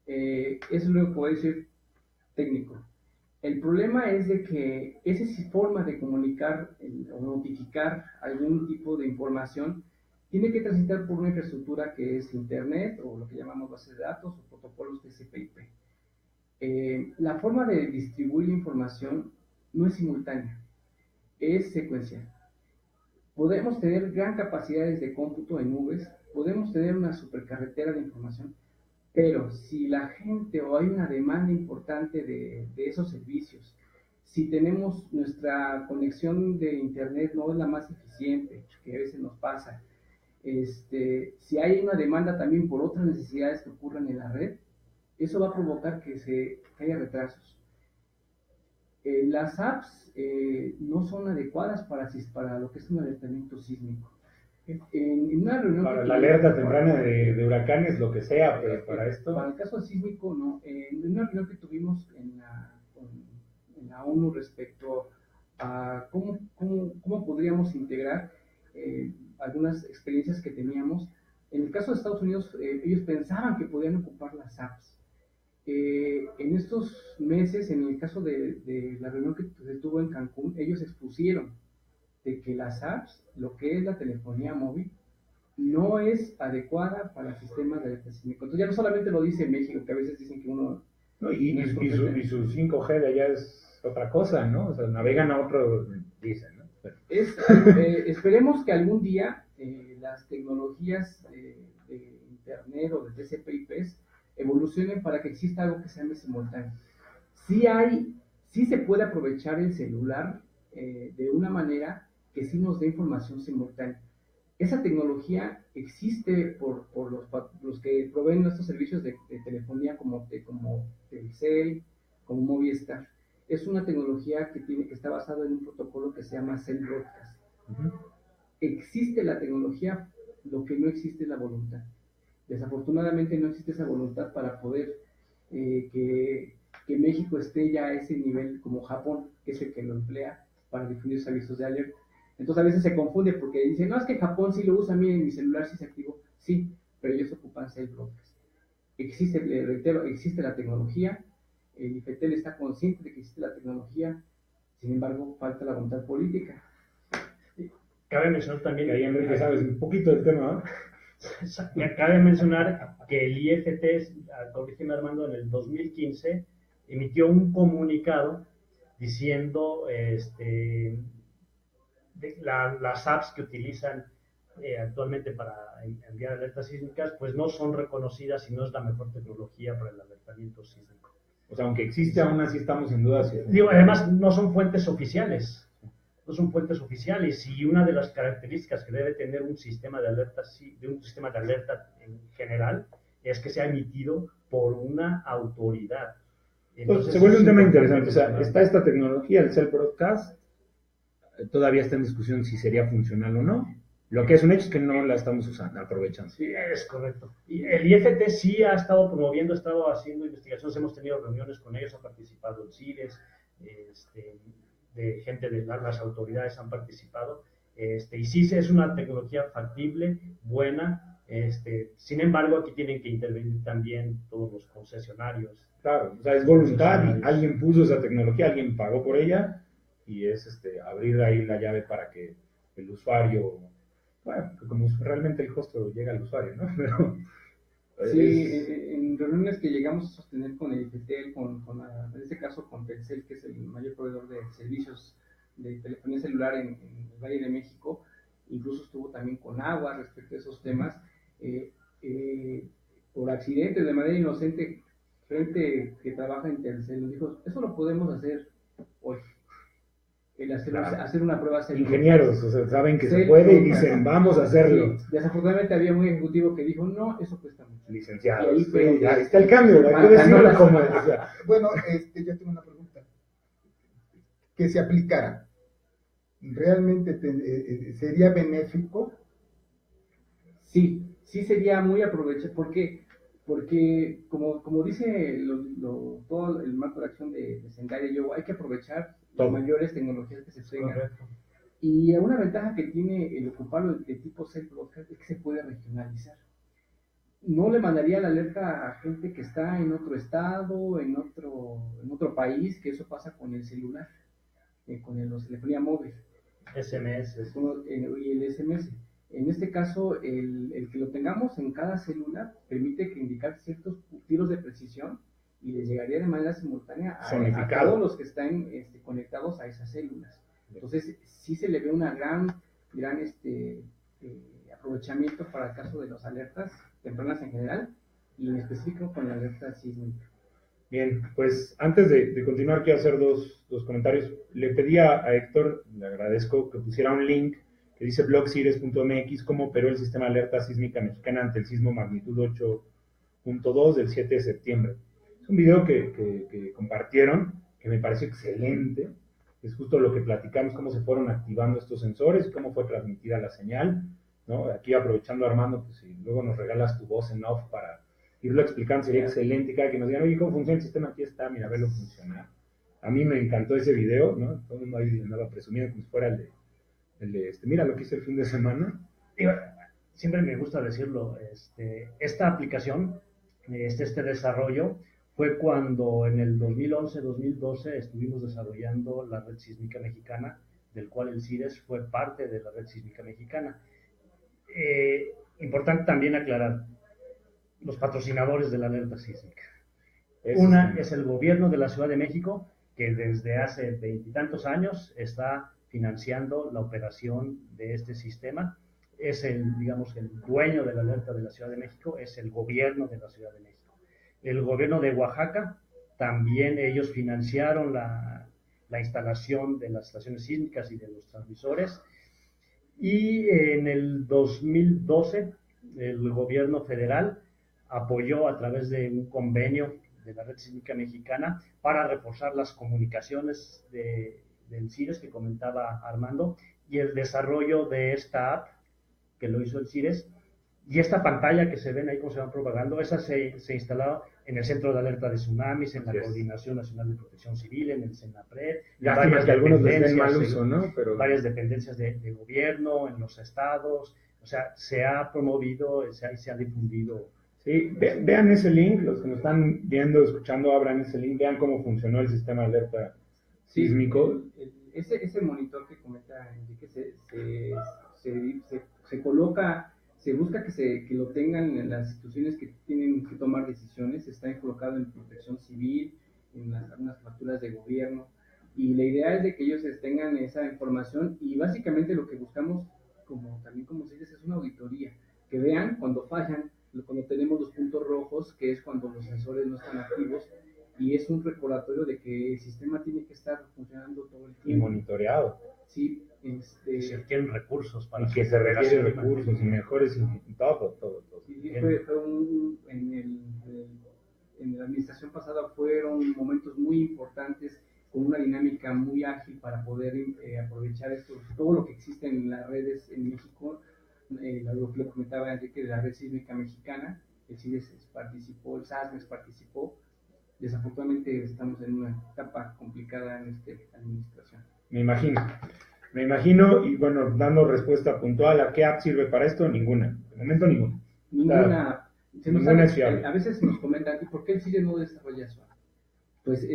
[SPEAKER 4] Eso es lo que puedo decir técnico. El problema es de que esa forma de comunicar o notificar algún tipo de información tiene que transitar por una infraestructura que es Internet o lo que llamamos bases de datos o protocolos TCP/IP. La forma de distribuir información no es simultánea, es secuencial. Podemos tener gran capacidades de cómputo en nubes, podemos tener una supercarretera de información, pero si la gente o hay una demanda importante de esos servicios, si tenemos nuestra conexión de internet no es la más eficiente, que a veces nos pasa, si hay una demanda también por otras necesidades que ocurran en la red, eso va a provocar que haya retrasos. Las apps no son adecuadas para lo que es un alertamiento sísmico. En una reunión
[SPEAKER 1] para la alerta temprana de huracanes, lo que sea, pero para esto...
[SPEAKER 4] Para el caso sísmico, no. En una reunión que tuvimos en la ONU respecto a cómo podríamos integrar algunas experiencias que teníamos, en el caso de Estados Unidos, ellos pensaban que podían ocupar las apps. En estos meses, en el caso de la reunión que se tuvo en Cancún, ellos expusieron de que las apps, lo que es la telefonía móvil, no es adecuada para sistemas de alerta sísmica. Entonces ya no solamente lo dice México, que a veces dicen que uno...
[SPEAKER 1] No, y su 5G de allá es otra cosa, ¿no? O sea, navegan a otro, dicen, ¿no? Pero...
[SPEAKER 4] esperemos que algún día las tecnologías de Internet o de TCP/IPs evolucionen para que exista algo que se llame simultáneo. Sí se puede aprovechar el celular de una manera que sí nos dé información simultánea. Esa tecnología existe por los que proveen nuestros servicios de telefonía como Telcel, como Movistar. Es una tecnología que está basada en un protocolo que se llama Cell Broadcast. Existe la tecnología, lo que no existe es la voluntad. Desafortunadamente no existe esa voluntad para poder que México esté ya a ese nivel como Japón, que es el que lo emplea para difundir servicios de alerta. Entonces a veces se confunde porque dicen, no, es que Japón sí lo usa, miren, mi celular sí se activó. Sí, pero ellos ocupan Cell Broadcast. Existe, le reitero, existe la tecnología, el IFETEL está consciente de que existe la tecnología, sin embargo, falta la voluntad política.
[SPEAKER 2] Cabe mencionar también...
[SPEAKER 1] Que ahí, Enrique, sabes un poquito del tema, ¿no?
[SPEAKER 2] Cabe mencionar que el IFT, corrígeme Armando, en el 2015 emitió un comunicado diciendo las apps que utilizan actualmente para enviar alertas sísmicas, pues no son reconocidas y no es la mejor tecnología para el alertamiento sísmico.
[SPEAKER 1] O sea, aunque existe, aún así estamos en duda.
[SPEAKER 2] Digo, además no son fuentes oficiales. No son fuentes oficiales, y una de las características que debe tener un sistema de alerta en general es que sea emitido por una autoridad.
[SPEAKER 1] Entonces, se vuelve un tema interesante. O sea, está esta tecnología, el Cell Broadcast, todavía está en discusión si sería funcional o no. Lo que es un hecho es que no la estamos usando, aprovechando.
[SPEAKER 2] Sí, es correcto. Y el IFT sí ha estado promoviendo, ha estado haciendo investigaciones, hemos tenido reuniones con ellos, ha participado el CIDES, de gente de las autoridades han participado, y sí es una tecnología factible, buena, sin embargo aquí tienen que intervenir también todos los concesionarios.
[SPEAKER 1] Claro, o sea, es voluntad, y alguien puso esa tecnología, alguien pagó por ella, y es abrir ahí la llave para que el usuario, bueno, como realmente el costo llega al usuario, ¿no? Pero,
[SPEAKER 4] sí, en reuniones que llegamos a sostener con el IFETEL, en este caso con Telcel, que es el mayor proveedor de servicios de telefonía celular en el Valle de México, incluso estuvo también con Agua respecto a esos temas, por accidente, de manera inocente, gente que trabaja en Telcel nos dijo, eso lo podemos hacer hoy. Hacer una prueba
[SPEAKER 1] ingenieros, o sea, saben que se puede y dicen, vamos a hacerlo.
[SPEAKER 4] Sí, desafortunadamente había un ejecutivo que dijo, no, eso cuesta mucho.
[SPEAKER 1] Licenciados, ahí está el cambio, hay que decirlo como es. O sea.
[SPEAKER 3] Bueno, yo tengo una pregunta. Que se aplicara, ¿realmente sería benéfico?
[SPEAKER 4] Sí sería muy aprovechado, porque como dice todo el marco de acción de Sendai Yoga, hay que aprovechar las mayores tecnologías que se tengan. Correcto. Y una ventaja que tiene el ocuparlo de tipo Cell Broadcast es que se puede regionalizar. No le mandaría la alerta a gente que está en otro estado, en otro país, que eso pasa con el celular, con la telefonía móvil.
[SPEAKER 2] SMS.
[SPEAKER 4] Y el SMS. En este caso, el que lo tengamos en cada célula permite que indicar ciertos tiros de precisión y les llegaría de manera simultánea a todos los que están conectados a esas células. Entonces, sí se le ve una gran aprovechamiento para el caso de las alertas tempranas en general y en específico con la alerta sísmica.
[SPEAKER 1] Bien, pues antes de continuar quiero hacer dos comentarios. Le pedí a Héctor, le agradezco, que pusiera un link que dice blogcires.mx cómo operó el sistema de alerta sísmica mexicana ante el sismo magnitud 8.2 del 7 de septiembre. Es un video que compartieron, que me pareció excelente. Es justo lo que platicamos, cómo se fueron activando estos sensores y cómo fue transmitida la señal, ¿no? Aquí aprovechando, Armando, pues si luego nos regalas tu voz en off para irlo explicando, sería excelente. Cada que nos digan, oye, ¿cómo funciona el sistema? Aquí está, mira, verlo funcionar. A mí me encantó ese video, ¿no? Todo el mundo ahí andaba presumiendo como si fuera el de mira lo que hice el fin de semana.
[SPEAKER 2] Siempre me gusta decirlo, esta aplicación, este desarrollo, fue cuando en el 2011-2012 estuvimos desarrollando la red sísmica mexicana, del cual el CIDES fue parte de la red sísmica mexicana. Importante también aclarar los patrocinadores de la alerta sísmica. Una es el gobierno de la Ciudad de México, que desde hace 20 y tantos años está financiando la operación de este sistema. Es el dueño de la alerta de la Ciudad de México, es el gobierno de la Ciudad de México. El gobierno de Oaxaca, también ellos financiaron la instalación de las estaciones sísmicas y de los transmisores. Y en el 2012, el gobierno federal apoyó a través de un convenio de la red sísmica mexicana para reforzar las comunicaciones del CIRES que comentaba Armando y el desarrollo de esta app que lo hizo el CIRES. Y esta pantalla que se ven ahí, como se van propagando, esa se instalaba en el Centro de Alerta de Tsunamis, en la Coordinación Nacional de Protección Civil, en el CENAPRED,
[SPEAKER 1] Lástima que algunos les den mal uso, ¿no?
[SPEAKER 2] Pero varias dependencias de gobierno, en los estados, o sea, se ha promovido, se ha difundido.
[SPEAKER 1] Sí, vean ese link, los que nos están viendo, escuchando, abran ese link, vean cómo funcionó el sistema de alerta sísmico.
[SPEAKER 4] Ese monitor que comenta Enrique se coloca, se busca que lo tengan en las instituciones que tienen que tomar decisiones, está colocado en protección civil, en algunas facturas de gobierno, y la idea es de que ellos tengan esa información, y básicamente lo que buscamos, también como se dice, es una auditoría, que vean cuando fallan, cuando tenemos los puntos rojos, que es cuando los sensores no están activos, y es un recordatorio de que el sistema tiene que estar funcionando todo el tiempo.
[SPEAKER 1] Y monitoreado.
[SPEAKER 4] Sí,
[SPEAKER 2] se tienen recursos para
[SPEAKER 1] y que se requieren recursos y mejores y todo.
[SPEAKER 4] Sí, en la administración pasada fueron momentos muy importantes con una dinámica muy ágil para poder aprovechar todo lo que existe en las redes en México, lo que le comentaba Enrique de la red sísmica mexicana, el CIDES participó, el SASMEX participó. Desafortunadamente estamos en una etapa complicada en esta administración.
[SPEAKER 1] Me imagino, y bueno, dando respuesta puntual, ¿a qué app sirve para esto? Ninguna. De momento ninguna.
[SPEAKER 4] Ninguna es fiable. A veces nos comentan, ¿y por qué el CIDE no desarrolla eso? Pues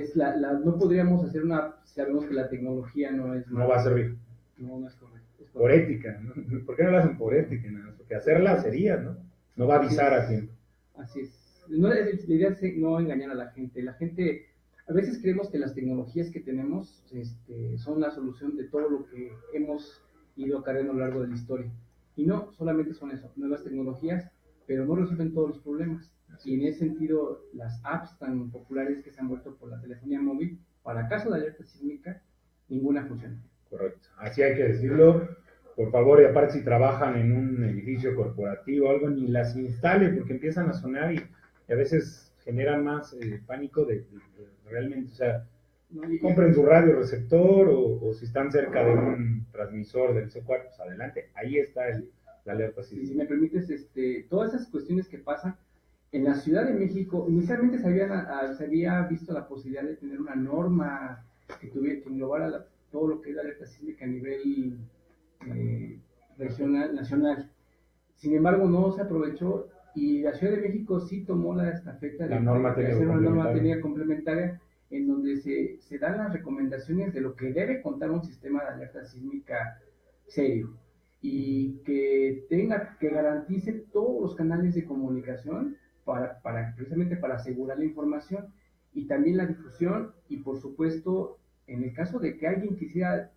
[SPEAKER 4] no podríamos hacer una app, sabemos que la tecnología no es...
[SPEAKER 1] No va a servir.
[SPEAKER 4] No es correcto.
[SPEAKER 1] Por ética, ¿no? ¿Por qué no la hacen por ética? ¿No? Porque hacerla sería, ¿no? No va a avisar a tiempo.
[SPEAKER 4] Así es. La idea es no engañar a la gente. La gente... A veces creemos que las tecnologías que tenemos son la solución de todo lo que hemos ido acarreando a lo largo de la historia. Y no, solamente son eso, nuevas tecnologías, pero no resuelven todos los problemas. Y en ese sentido, las apps tan populares que se han vuelto por la telefonía móvil, para caso de alerta sísmica, ninguna funciona.
[SPEAKER 1] Correcto, así hay que decirlo. Por favor, y aparte si trabajan en un edificio corporativo o algo, ni las instale porque empiezan a sonar y a veces generan más pánico de realmente, o sea, compren su radio receptor o si están cerca de un transmisor del C4, pues adelante, ahí está la alerta sísmica.
[SPEAKER 4] Si me permites, todas esas cuestiones que pasan en la Ciudad de México, inicialmente se había visto la posibilidad de tener una norma que englobara todo lo que es la alerta sísmica a nivel regional, nacional. Sin embargo, no se aprovechó. Y la Ciudad de México sí tomó la estafeta de hacer una norma técnica complementaria en donde se dan las recomendaciones de lo que debe contar un sistema de alerta sísmica serio y que garantice todos los canales de comunicación precisamente para asegurar la información y también la difusión y por supuesto en el caso de que alguien quisiera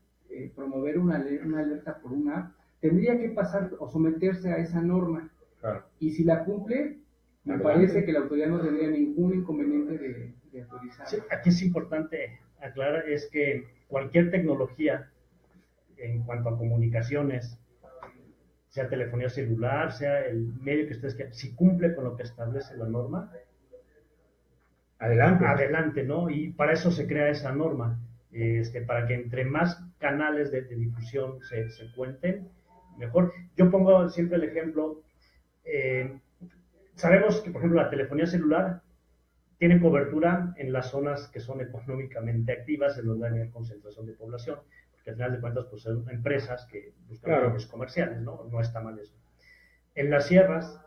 [SPEAKER 4] promover una alerta por una app, tendría que pasar o someterse a esa norma.
[SPEAKER 1] Claro.
[SPEAKER 4] Y si la cumple, me parece que la autoridad no tendría ningún inconveniente de autorizar.
[SPEAKER 2] Sí, aquí es importante aclarar es que cualquier tecnología en cuanto a comunicaciones, sea telefonía celular, sea el medio que ustedes quieran, si cumple con lo que establece la norma, adelante, ¿no? Y para eso se crea esa norma, para que entre más canales de difusión se cuenten, mejor. Yo pongo siempre el ejemplo. Sabemos que, por ejemplo, la telefonía celular tiene cobertura en las zonas que son económicamente activas, en donde hay una concentración de población, porque al final de cuentas pues, son empresas que buscan fines comerciales, ¿no? No está mal eso. En las sierras,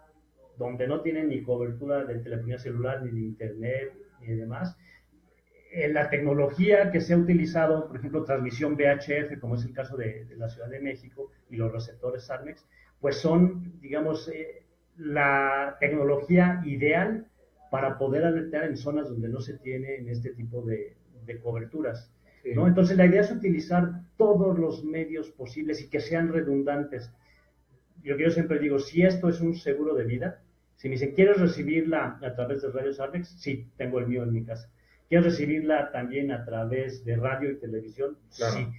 [SPEAKER 2] donde no tienen ni cobertura de telefonía celular, ni de internet, ni de demás, la tecnología que se ha utilizado, por ejemplo, transmisión VHF, como es el caso de la Ciudad de México, y los receptores SARMEX, pues son, digamos, la tecnología ideal para poder alertar en zonas donde no se tienen este tipo de coberturas, ¿no? Entonces la idea es utilizar todos los medios posibles y que sean redundantes. Lo que yo siempre digo, si esto es un seguro de vida, si me dicen, ¿quieres recibirla a través de radio SARMEX? Sí, tengo el mío en mi casa. ¿Quieres recibirla también a través de radio y televisión?
[SPEAKER 1] Claro.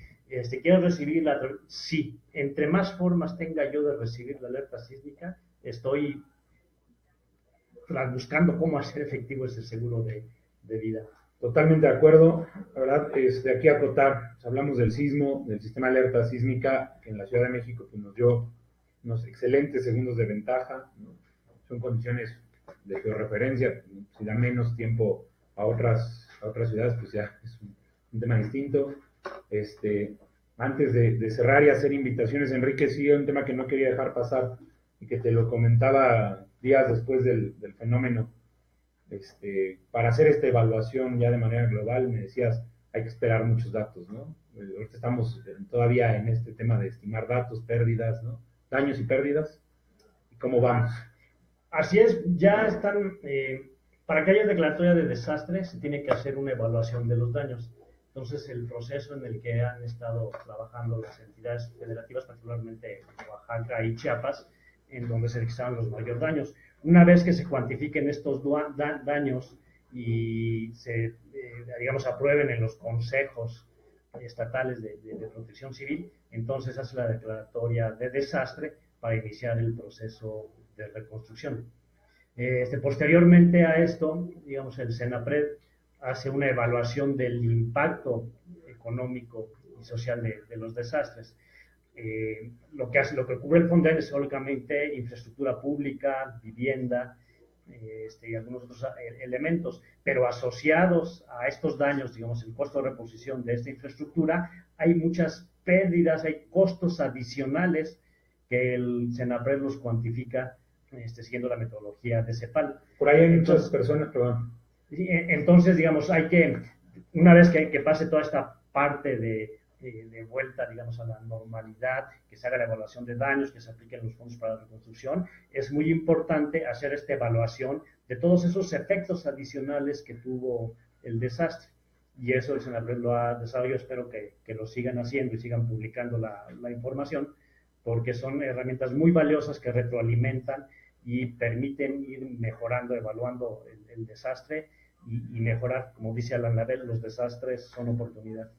[SPEAKER 2] Sí. ¿Quieres recibirla? Sí. Entre más formas tenga yo de recibir la alerta sísmica, estoy buscando cómo hacer efectivo ese seguro de vida.
[SPEAKER 1] Totalmente de acuerdo. La verdad, de aquí a acotar, pues, hablamos del sismo, del sistema de alerta sísmica, que en la Ciudad de México pues, nos dio unos excelentes segundos de ventaja, ¿no? Son condiciones de georreferencia, si da menos tiempo a otras ciudades, pues ya es un tema distinto. Antes de cerrar y hacer invitaciones, Enrique, sí, un tema que no quería dejar pasar y que te lo comentaba días después del fenómeno. Para hacer esta evaluación ya de manera global, me decías, hay que esperar muchos datos, ¿no? Ahorita estamos todavía en este tema de estimar datos, pérdidas, ¿no? Daños y pérdidas. ¿Cómo vamos?
[SPEAKER 2] Así es, ya están, para que haya declaratoria de desastre, se tiene que hacer una evaluación de los daños. Entonces, el proceso en el que han estado trabajando las entidades federativas, particularmente Oaxaca y Chiapas, en donde se registraron los mayores daños. Una vez que se cuantifiquen estos daños y se, digamos, aprueben en los consejos estatales de protección civil, entonces hace la declaratoria de desastre para iniciar el proceso de reconstrucción. Posteriormente a esto, digamos, el CENAPRED hace una evaluación del impacto económico y social de los desastres. Lo que cubre el Fonden es únicamente infraestructura pública, vivienda y algunos otros elementos, pero asociados a estos daños, digamos, el costo de reposición de esta infraestructura, hay muchas pérdidas, hay costos adicionales que el CENAPRED los cuantifica siguiendo la metodología de CEPAL.
[SPEAKER 1] Por ahí hay muchas personas, perdón.
[SPEAKER 2] Entonces, digamos, hay que, una vez que pase toda esta parte de vuelta, digamos, a la normalidad, que se haga la evaluación de daños, que se apliquen los fondos para la reconstrucción, es muy importante hacer esta evaluación de todos esos efectos adicionales que tuvo el desastre. Y eso el CENAPRED lo ha desarrollado, espero que lo sigan haciendo y sigan publicando la información, porque son herramientas muy valiosas que retroalimentan y permiten ir mejorando, evaluando el desastre y mejorar, como dice Alan Lavelle, los desastres son oportunidad.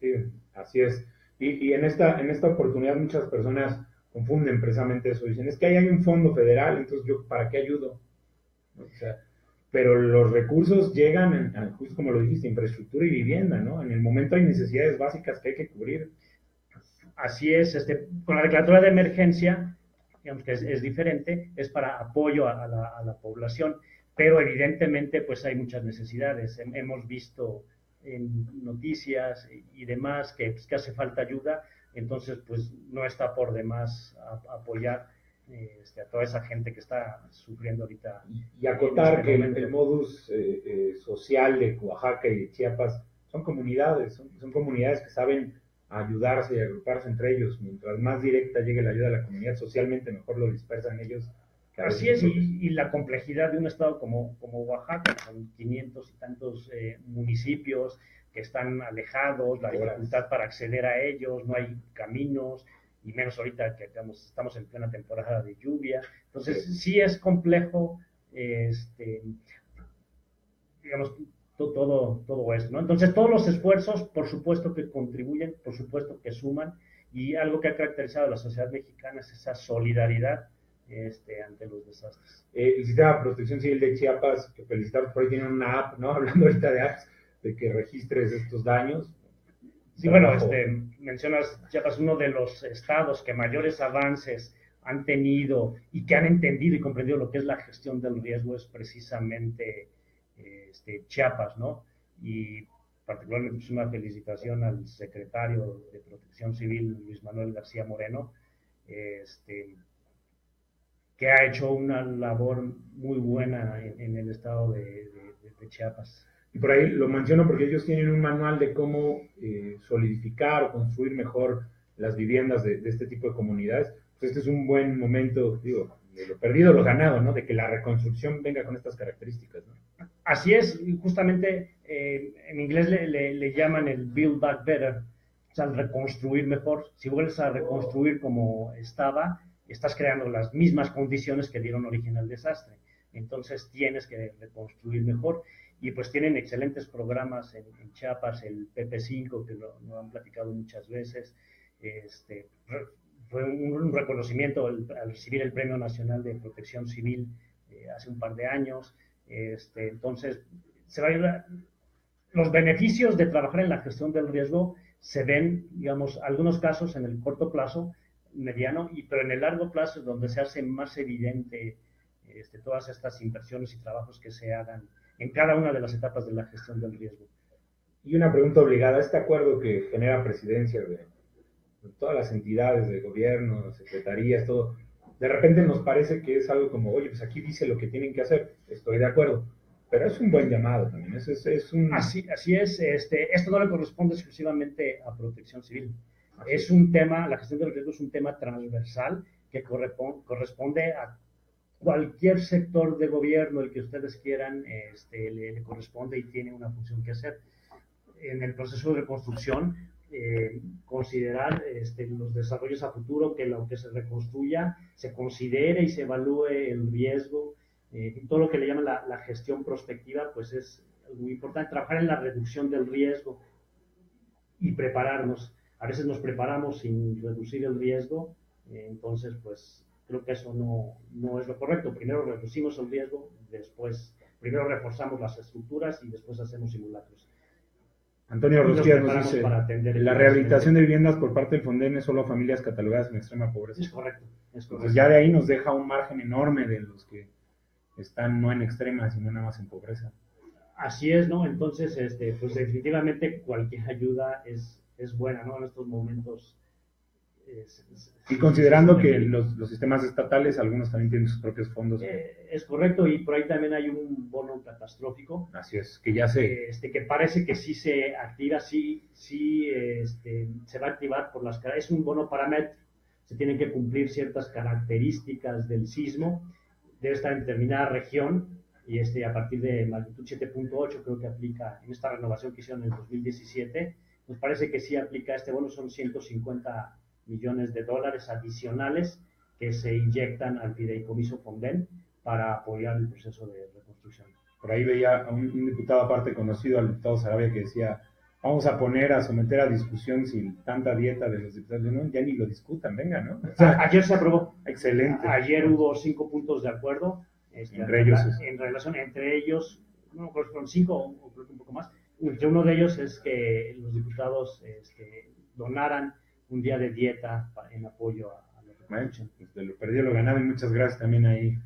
[SPEAKER 1] Sí, así es. Y en esta oportunidad muchas personas confunden precisamente eso. Dicen, es que ahí hay un fondo federal, entonces yo, ¿para qué ayudo? O sea, pero los recursos llegan, justo como lo dijiste, infraestructura y vivienda, ¿no? En el momento hay necesidades básicas que hay que cubrir.
[SPEAKER 2] Así es, con la declaratoria de emergencia, digamos que es diferente, es para apoyo a la población, pero evidentemente pues hay muchas necesidades. Hemos visto en noticias y demás que hace falta ayuda, entonces pues no está por demás apoyar a toda esa gente que está sufriendo ahorita.
[SPEAKER 1] Y acotar que el modus social de Oaxaca y de Chiapas son comunidades, son comunidades que saben ayudarse y agruparse entre ellos. Mientras más directa llegue la ayuda a la comunidad, socialmente mejor lo dispersan ellos.
[SPEAKER 2] Así es, y la complejidad de un estado como Oaxaca, con 500 y tantos municipios que están alejados, la dificultad para acceder a ellos, no hay caminos, y menos ahorita que estamos en plena temporada de lluvia. Entonces, sí es complejo, digamos, todo esto, ¿no? Entonces, todos los esfuerzos, por supuesto que contribuyen, por supuesto que suman, y algo que ha caracterizado a la sociedad mexicana es esa solidaridad ante los desastres.
[SPEAKER 1] El Sistema de Protección Civil de Chiapas, que felicitaros, por ahí tienen una app, ¿no? Hablando ahorita de apps, de que registres estos daños.
[SPEAKER 2] Sí, bueno, mencionas Chiapas, uno de los estados que mayores avances han tenido y que han entendido y comprendido lo que es la gestión del riesgo es precisamente Chiapas, ¿no? Y particularmente pues, una felicitación al secretario de Protección Civil, Luis Manuel García Moreno, que ha hecho una labor muy buena en el estado de Chiapas.
[SPEAKER 1] Y por ahí lo menciono porque ellos tienen un manual de cómo solidificar o construir mejor las viviendas de este tipo de comunidades. Pues este es un buen momento, digo, de lo perdido, lo ganado, ¿no? De que la reconstrucción venga con estas características, ¿no?
[SPEAKER 2] Así es, justamente en inglés le llaman el Build Back Better, o sea, el reconstruir mejor. Si vuelves a reconstruir como estaba, estás creando las mismas condiciones que dieron origen al desastre. Entonces tienes que reconstruir mejor. Y pues tienen excelentes programas en Chiapas, el PP5, que lo han platicado muchas veces. Fue un reconocimiento al recibir el Premio Nacional de Protección Civil hace un par de años. Entonces, se va a ayudar. Los beneficios de trabajar en la gestión del riesgo se ven, digamos, algunos casos en el corto plazo, mediano, pero en el largo plazo es donde se hace más evidente todas estas inversiones y trabajos que se hagan en cada una de las etapas de la gestión del riesgo.
[SPEAKER 1] Y una pregunta obligada, este acuerdo que genera presidencia de todas las entidades de gobierno, secretarías, todo, de repente nos parece que es algo como, oye, pues aquí dice lo que tienen que hacer, estoy de acuerdo, pero es un buen llamado también, es un...
[SPEAKER 2] Así es, esto no le corresponde exclusivamente a Protección Civil. Es un tema, la gestión del riesgo es un tema transversal que corresponde a cualquier sector de gobierno, el que ustedes quieran, le corresponde y tiene una función que hacer. En el proceso de reconstrucción, considerar los desarrollos a futuro, que lo que se reconstruya se considere y se evalúe el riesgo, y todo lo que le llaman la gestión prospectiva, pues es muy importante. Trabajar en la reducción del riesgo y prepararnos. A veces nos preparamos sin reducir el riesgo, entonces pues creo que eso no es lo correcto. Primero reducimos el riesgo, primero reforzamos las estructuras y después hacemos simulacros.
[SPEAKER 1] Antonio Rosquías nos dice, la rehabilitación de viviendas por parte del Fonden es solo a familias catalogadas en extrema pobreza.
[SPEAKER 2] Es correcto.
[SPEAKER 1] Entonces ya de ahí nos deja un margen enorme de los que están no en extrema, sino nada más en pobreza.
[SPEAKER 2] Así es, ¿no? Entonces, pues definitivamente cualquier ayuda es buena, ¿no? En estos momentos.
[SPEAKER 1] Y considerando que los sistemas estatales, algunos también tienen sus propios fondos.
[SPEAKER 2] Es correcto, y por ahí también hay un bono catastrófico.
[SPEAKER 1] Así es, que ya
[SPEAKER 2] que parece que sí se activa, se va a activar es un bono paramétrico. Se tienen que cumplir ciertas características del sismo, debe estar en determinada región, y a partir de magnitud 7.8 creo que aplica en esta renovación que hicieron en el 2017. Nos parece que sí aplica este bono, son 150 millones de dólares adicionales que se inyectan al fideicomiso Fonden para apoyar el proceso de reconstrucción.
[SPEAKER 1] Por ahí veía a un diputado aparte conocido, al diputado Sarabia, que decía, vamos a someter a discusión sin tanta dieta de los diputados. No, ya ni lo discutan, venga, ¿no?
[SPEAKER 2] O sea, ayer se aprobó.
[SPEAKER 1] Excelente.
[SPEAKER 2] Ayer hubo 5 puntos de acuerdo. Entre ellos, no creo que fueron 5 o creo que un poco más. Entre uno de ellos es que los diputados donaran un día de dieta en apoyo a la reconstrucción.
[SPEAKER 1] Pues de lo perdido lo ganado, y muchas gracias también ahí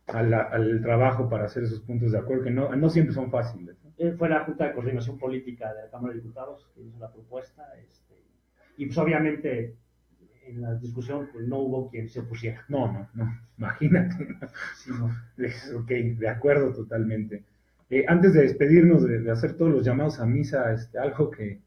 [SPEAKER 1] al trabajo para hacer esos puntos de acuerdo, que no siempre son fáciles.
[SPEAKER 2] Fue la Junta de Coordinación Política de la Cámara de Diputados que hizo la propuesta, y pues obviamente en la discusión pues, no hubo quien se opusiera.
[SPEAKER 1] No, imagínate.
[SPEAKER 2] Sí, no.
[SPEAKER 1] Ok, de acuerdo totalmente. Antes de despedirnos, de hacer todos los llamados a misa, algo que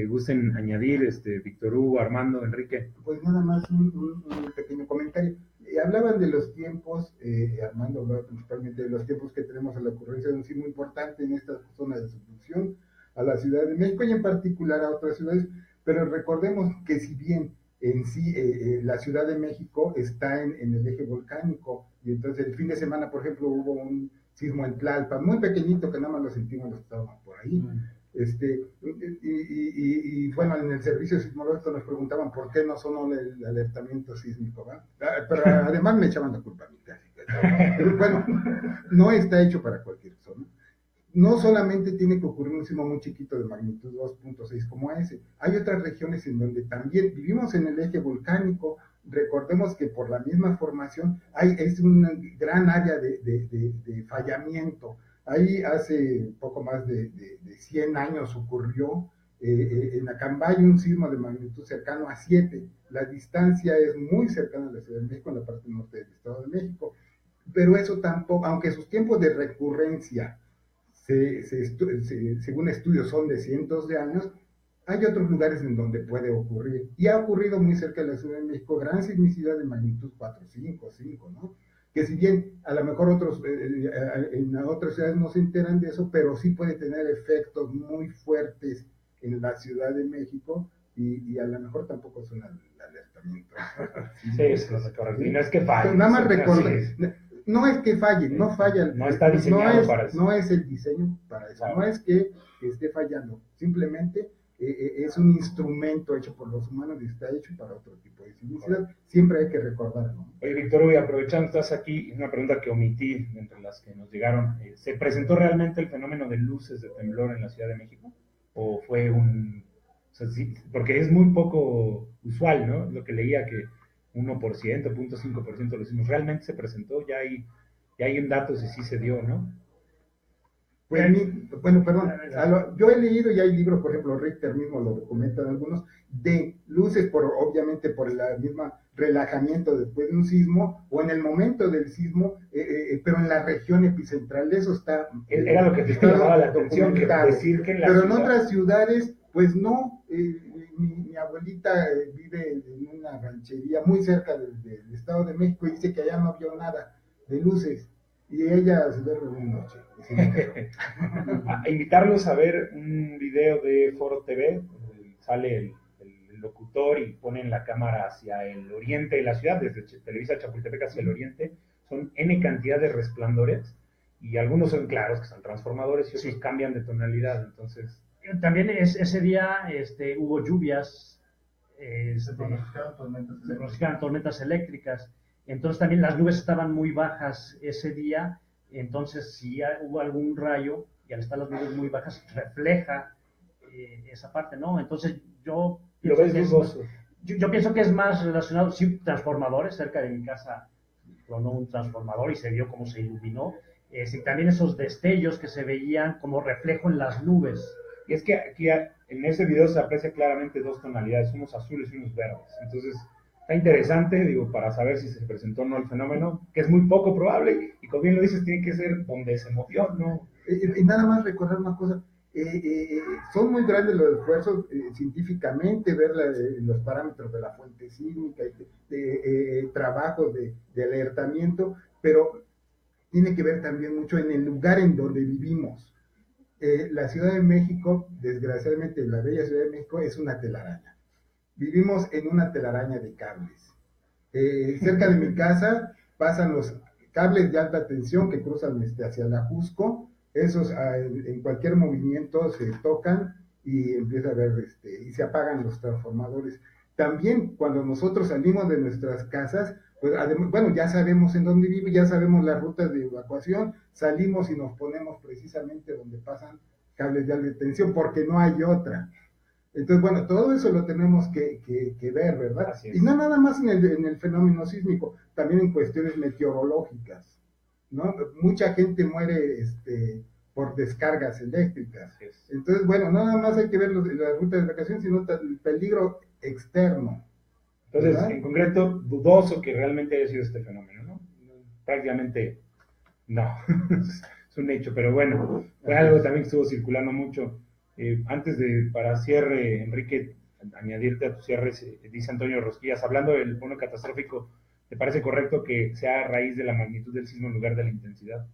[SPEAKER 1] gusten añadir, Víctor Hugo, Armando, Enrique.
[SPEAKER 3] Pues nada más un pequeño comentario. Hablaban de los tiempos, Armando hablaba principalmente de los tiempos que tenemos a la ocurrencia de un sismo importante en esta zona de subducción, a la Ciudad de México y en particular a otras ciudades, pero recordemos que si bien en sí la Ciudad de México está en el eje volcánico, y entonces el fin de semana, por ejemplo, hubo un sismo en Tlalpan, muy pequeñito, que nada más lo sentimos los que estábamos por ahí. Y bueno, en el servicio sismológico nos preguntaban por qué no sonó el alertamiento sísmico, ¿va? Pero además me echaban la culpa a mí casi. Pero bueno, no está hecho para cualquier zona. No solamente tiene que ocurrir un sismo muy chiquito de magnitud 2.6 como ese, hay otras regiones en donde también vivimos en el eje volcánico. Recordemos que por la misma formación es una gran área de fallamiento. Ahí hace poco más de 100 años ocurrió en Acambay un sismo de magnitud cercano a 7. La distancia es muy cercana a la Ciudad de México, en la parte norte del Estado de México. Pero eso tampoco, aunque sus tiempos de recurrencia, según estudios, son de cientos de años, hay otros lugares en donde puede ocurrir. Y ha ocurrido muy cerca de la Ciudad de México, gran sismicidad de magnitud 4, 5, ¿no? Que si bien a lo mejor en otras ciudades no se enteran de eso, pero sí puede tener efectos muy fuertes en la Ciudad de México, y a lo mejor tampoco son alertamientos.
[SPEAKER 1] Sí, es correcto. Y no es que falle.
[SPEAKER 3] Nada más recordar, no es que falle, no falla.
[SPEAKER 1] No está diseñado para eso.
[SPEAKER 3] No es el diseño para eso, no es que esté fallando, simplemente es un instrumento hecho por los humanos y está hecho para otro tipo de sismicidad. Siempre hay que recordarlo.
[SPEAKER 1] Oye, Víctor, hoy aprovechando, estás aquí, una pregunta que omití entre las que nos llegaron. ¿Se presentó realmente el fenómeno de luces de temblor en la Ciudad de México? ¿O fue un...? O sea, sí, porque es muy poco usual, ¿no? Lo que leía que 1%, 0.5% de los sismos. ¿Realmente se presentó? Ya hay un dato si sí se dio, ¿no?
[SPEAKER 3] Pues, bueno, perdón, yo he leído y hay libros, por ejemplo, Richter mismo lo documentan algunos, de luces, obviamente por el mismo relajamiento después de un sismo o en el momento del sismo, pero en la región epicentral, eso está...
[SPEAKER 1] Era lo que te llamaba la atención, que decir que en la
[SPEAKER 3] pero
[SPEAKER 1] ciudad...
[SPEAKER 3] en otras ciudades, pues no, mi abuelita vive en una ranchería muy cerca del Estado de México y dice que allá no vio nada de luces. Y ella se duerme una noche.
[SPEAKER 1] A invitarlos a ver un video de Foro TV, sale el locutor y ponen la cámara hacia el oriente de la ciudad, desde Televisa Chapultepec hacia el oriente, son N cantidad de resplandores, y algunos son claros, que son transformadores, y otros cambian de tonalidad, entonces...
[SPEAKER 2] También ese día hubo lluvias,
[SPEAKER 3] se
[SPEAKER 2] pronosticaban tormentas eléctricas. Entonces también las nubes estaban muy bajas ese día, entonces si hubo algún rayo y al estar las nubes muy bajas refleja esa parte, ¿no? Entonces yo pienso que es más relacionado, sí, transformadores, cerca de mi casa tronó un transformador y se vio cómo se iluminó, y también esos destellos que se veían como reflejo en las nubes.
[SPEAKER 1] Y es que aquí en ese video se aprecia claramente dos tonalidades, unos azules y unos verdes, entonces... Está interesante, digo, para saber si se presentó o no el fenómeno, que es muy poco probable, y como bien lo dices, tiene que ser donde se movió, ¿no?
[SPEAKER 3] Y nada más recordar una cosa, son muy grandes los esfuerzos científicamente, ver los parámetros de la fuente sísmica, trabajos de alertamiento, pero tiene que ver también mucho en el lugar en donde vivimos. La Ciudad de México, desgraciadamente, la bella Ciudad de México es una telaraña. Vivimos en una telaraña de cables. Cerca de mi casa pasan los cables de alta tensión que cruzan hacia la Jusco. Esos en cualquier movimiento se tocan y empieza a ver y se apagan los transformadores. También cuando nosotros salimos de nuestras casas, pues bueno, ya sabemos en dónde vive, ya sabemos las rutas de evacuación, salimos y nos ponemos precisamente donde pasan cables de alta tensión porque no hay otra. Entonces, bueno, todo eso lo tenemos que ver, ¿verdad? Y no nada más en el fenómeno sísmico, también en cuestiones meteorológicas, ¿no? Mucha gente muere por descargas eléctricas. Entonces, bueno, no nada más hay que ver las rutas de evacuación, sino el peligro externo.
[SPEAKER 1] Entonces, ¿verdad? En concreto, dudoso que realmente haya sido este fenómeno, ¿no? Prácticamente no, es un hecho, pero bueno, fue algo también que estuvo circulando mucho. Antes para cierre, Enrique, añadirte a tu cierre, dice Antonio Rosquillas, hablando del bono catastrófico, ¿te parece correcto que sea a raíz de la magnitud del sismo en lugar de la intensidad?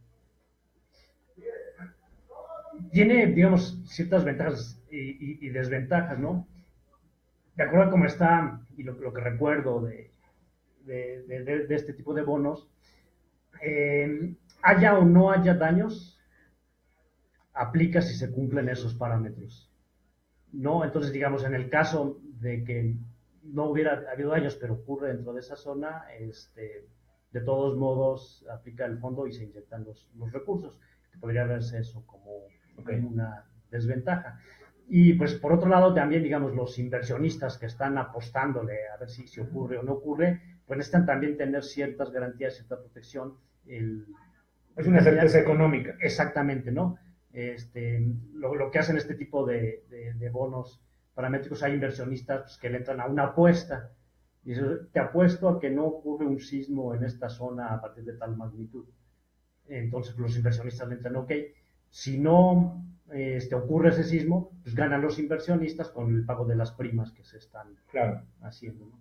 [SPEAKER 2] Tiene, digamos, ciertas ventajas y desventajas, ¿no? De acuerdo a cómo está, y lo que recuerdo de este tipo de bonos, haya o no haya daños, aplica si se cumplen esos parámetros, ¿no? Entonces, digamos, en el caso de que no hubiera habido daños, pero ocurre dentro de esa zona, de todos modos aplica el fondo y se inyectan los recursos, que podría verse eso como una desventaja. Y pues por otro lado también, digamos, los inversionistas que están apostándole a ver si ocurre o no ocurre, pues necesitan también tener ciertas garantías, cierta protección.
[SPEAKER 1] Es una certeza económica.
[SPEAKER 2] Exactamente, ¿no? Lo que hacen este tipo de bonos paramétricos, hay inversionistas pues, que le entran a una apuesta. Y te apuesto a que no ocurre un sismo en esta zona a partir de tal magnitud. Entonces los inversionistas le entran, ok, si no ocurre ese sismo, pues ganan los inversionistas con el pago de las primas que se están haciendo, ¿no?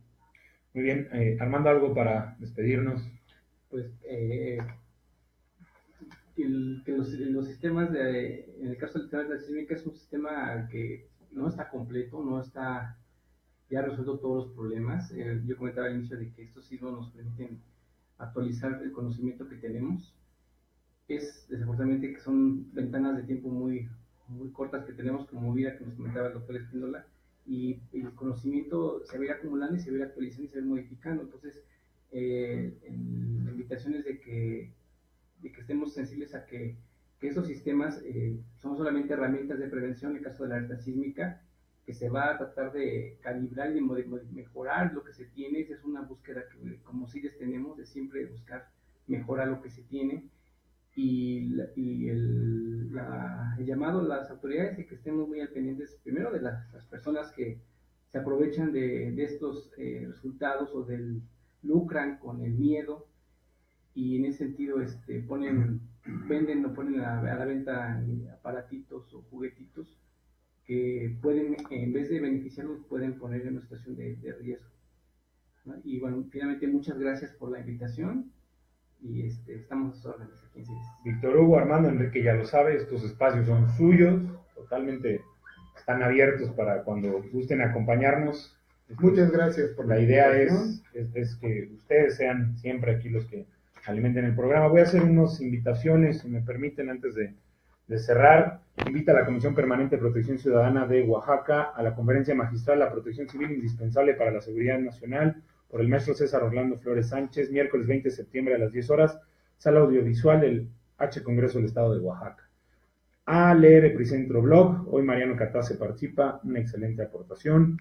[SPEAKER 1] Muy bien, Armando, ¿algo para despedirnos?
[SPEAKER 4] Pues que los sistemas, en el caso del sistema de la sísmica, es un sistema que no está completo, no está ya resuelto todos los problemas. Yo comentaba al inicio de que estos sismos nos permiten actualizar el conocimiento que tenemos. Desafortunadamente que son ventanas de tiempo muy, muy cortas que tenemos como vida, que nos comentaba el doctor Espíndola, y el conocimiento se va a ir acumulando y se va a ir actualizando y se va a ir modificando. Entonces, la invitación es de que estemos sensibles a que esos sistemas son solamente herramientas de prevención en el caso de la alerta sísmica, que se va a tratar de calibrar y de mejorar lo que se tiene. Esa es una búsqueda que como CIDES tenemos, de siempre buscar mejorar lo que se tiene, y el llamado a las autoridades de que estemos muy al pendientes primero de las personas que se aprovechan de estos resultados o lucran con el miedo, y en ese sentido venden o ponen a la venta aparatitos o juguetitos que pueden, en vez de beneficiarlos, pueden poner en una situación de riesgo, ¿no? Y bueno, finalmente muchas gracias por la invitación, y estamos a sus órdenes aquí en CIDES.
[SPEAKER 1] Víctor Hugo, Armando, Enrique ya lo sabe, estos espacios son suyos, totalmente están abiertos para cuando gusten acompañarnos.
[SPEAKER 3] Muchas gracias por
[SPEAKER 1] la idea es que ustedes sean siempre aquí los que alimenten el programa. Voy a hacer unas invitaciones, si me permiten, antes de cerrar. Invita a la Comisión Permanente de Protección Ciudadana de Oaxaca a la conferencia magistral La Protección Civil indispensable para la seguridad nacional, por el maestro César Orlando Flores Sánchez, miércoles 20 de septiembre a las 10 horas, sala audiovisual del H Congreso del Estado de Oaxaca. A leer Epicentro Blog, hoy Mariano Catace participa, una excelente aportación.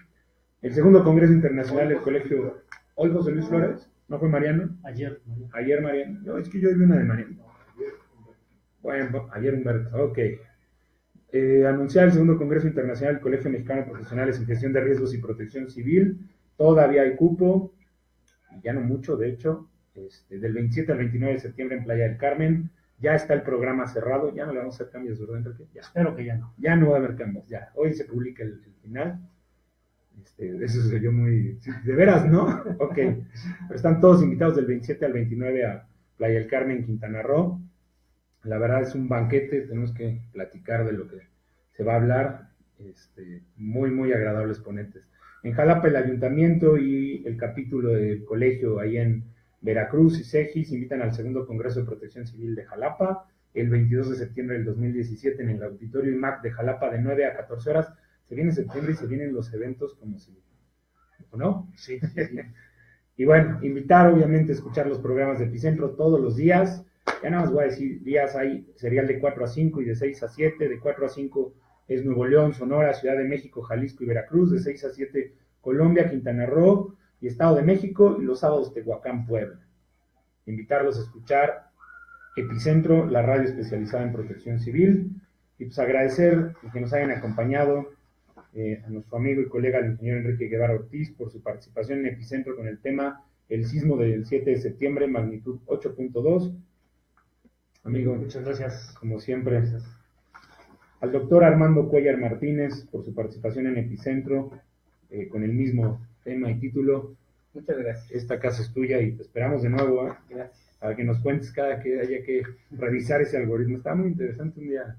[SPEAKER 1] El segundo Congreso Internacional del Colegio, ¿hoy José Luis Flores? ¿No fue Mariano?
[SPEAKER 2] Ayer
[SPEAKER 1] Mariano. No, es que yo vi una de Mariano. Bueno, ayer Humberto, ok. Anunciar el segundo Congreso Internacional del Colegio Mexicano de Profesionales en Gestión de Riesgos y Protección Civil. Todavía hay cupo, y ya no mucho, de hecho, del 27 al 29 de septiembre en Playa del Carmen. Ya está el programa cerrado, ya no le vamos a hacer cambios, ¿verdad, Enrique? Ya.
[SPEAKER 2] Espero que ya no.
[SPEAKER 1] Ya no va a haber cambios, ya. Hoy se publica el final. Eso se oyó muy... De veras, ¿no? Ok. Pero están todos invitados del 27 al 29 a Playa del Carmen, Quintana Roo. La verdad es un banquete, tenemos que platicar de lo que se va a hablar. Muy, muy agradables ponentes. En Jalapa, el ayuntamiento y el capítulo del colegio ahí en Veracruz y CEGIS invitan al segundo Congreso de Protección Civil de Jalapa, el 22 de septiembre del 2017 en el Auditorio IMAC de Jalapa de 9 a 14 horas. Se viene septiembre y se vienen los eventos como si... ¿O no?
[SPEAKER 2] Sí.
[SPEAKER 1] Y bueno, invitar obviamente a escuchar los programas de Epicentro todos los días. Ya nada más voy a decir, días hay serial de 4 a 5 y de 6 a 7. De 4 a 5 es Nuevo León, Sonora, Ciudad de México, Jalisco y Veracruz. De 6 a 7 Colombia, Quintana Roo y Estado de México. Y los sábados Tehuacán, Puebla. Invitarlos a escuchar Epicentro, la radio especializada en protección civil. Y pues agradecer que nos hayan acompañado a nuestro amigo y colega, el ingeniero Enrique Guevara Ortiz, por su participación en Epicentro con el tema el sismo del 7 de septiembre, magnitud 8.2. Amigo,
[SPEAKER 2] muchas gracias.
[SPEAKER 1] Como siempre. Al doctor Armando Cuellar Martínez por su participación en Epicentro con el mismo tema y título.
[SPEAKER 4] Muchas gracias.
[SPEAKER 1] Esta casa es tuya y te esperamos de nuevo.
[SPEAKER 4] Gracias.
[SPEAKER 1] Para que nos cuentes cada que haya que revisar ese algoritmo. Está muy interesante un día.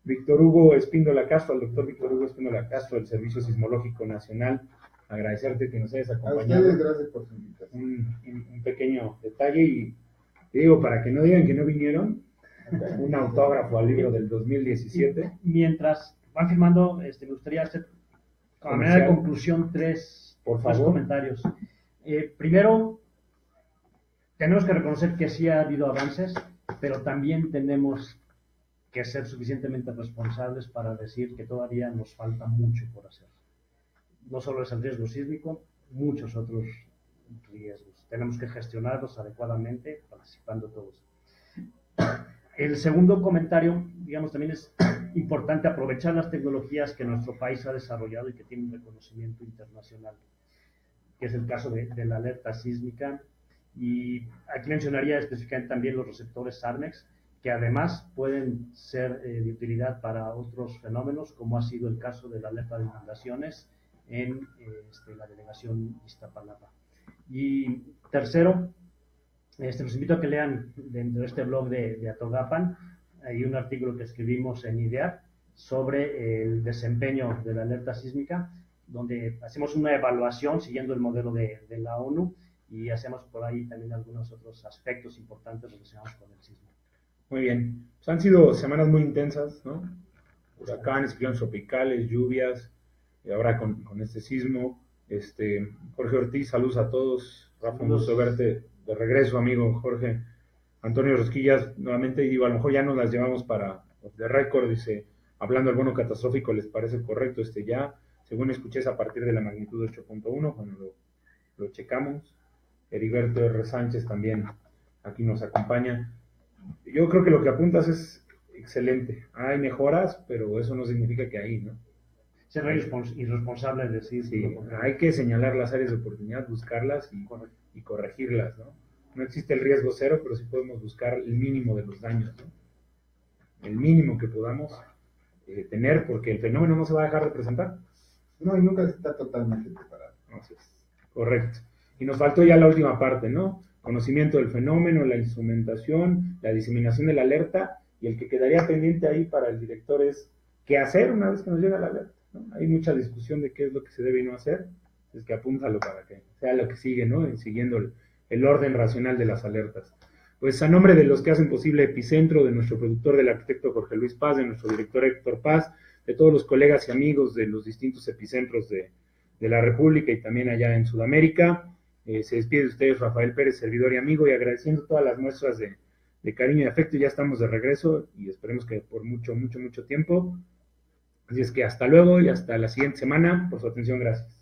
[SPEAKER 1] Víctor Hugo Espíndola Castro, al doctor Víctor Hugo Espíndola Castro del Servicio Sismológico Nacional, agradecerte que nos hayas acompañado.
[SPEAKER 3] A ustedes, gracias por su invitación.
[SPEAKER 1] Un pequeño detalle y te digo, para que no digan que no vinieron, un autógrafo al libro del 2017.
[SPEAKER 2] Mientras van firmando, me gustaría hacer, a manera de conclusión, tres comentarios. Primero, tenemos que reconocer que sí ha habido avances, pero también tenemos que ser suficientemente responsables para decir que todavía nos falta mucho por hacer. No solo es el riesgo sísmico, muchos otros riesgos. Tenemos que gestionarlos adecuadamente, participando todos. El segundo comentario, digamos, también es importante aprovechar las tecnologías que nuestro país ha desarrollado y que tienen reconocimiento internacional, que es el caso de la alerta sísmica. Y aquí mencionaría específicamente también los receptores SARMEX, que además pueden ser de utilidad para otros fenómenos, como ha sido el caso de la alerta de inundaciones en la delegación Iztapalapa. Y tercero, los invito a que lean dentro de este blog de Atogapan, hay un artículo que escribimos en IDEAR sobre el desempeño de la alerta sísmica, donde hacemos una evaluación siguiendo el modelo de la ONU y hacemos por ahí también algunos otros aspectos importantes relacionados con el sismo.
[SPEAKER 1] Muy bien, pues han sido semanas muy intensas, ¿no? huracanes, ciclones tropicales, lluvias, y ahora con este sismo. Jorge Ortiz, saludos a todos. Rafa, un gusto verte de regreso, amigo Jorge. Antonio Rosquillas, nuevamente, y digo, a lo mejor ya nos las llevamos para de récord, dice, hablando del bono catastrófico, ¿les parece correcto? Ya, según escuché, es a partir de la magnitud 8.1, cuando lo checamos. Heriberto R. Sánchez también aquí nos acompaña. Yo creo que lo que apuntas es excelente. Hay mejoras, pero eso no significa que ahí, ¿no?
[SPEAKER 2] Ser irresponsable es decir.
[SPEAKER 1] Sí, hay que señalar las áreas de oportunidad, buscarlas y corregirlas, ¿no? No existe el riesgo cero, pero sí podemos buscar el mínimo de los daños, ¿no? El mínimo que podamos tener, porque el fenómeno no se va a dejar de presentar.
[SPEAKER 3] No, y nunca está totalmente preparado.
[SPEAKER 1] Entonces, correcto. Y nos faltó ya la última parte, ¿no? Conocimiento del fenómeno, la instrumentación, la diseminación de la alerta, y el que quedaría pendiente ahí para el director es qué hacer una vez que nos llega la alerta, ¿no? Hay mucha discusión de qué es lo que se debe y no hacer, es que apúntalo para que sea lo que sigue, ¿no? Siguiendo el orden racional de las alertas. Pues a nombre de los que hacen posible Epicentro, de nuestro productor, del arquitecto Jorge Luis Paz, de nuestro director Héctor Paz, de todos los colegas y amigos de los distintos epicentros de la República y también allá en Sudamérica, se despide de ustedes Rafael Pérez, servidor y amigo, y agradeciendo todas las muestras de cariño y afecto. Ya estamos de regreso y esperemos que por mucho tiempo. Así es que hasta luego y hasta la siguiente semana. Por su atención, gracias.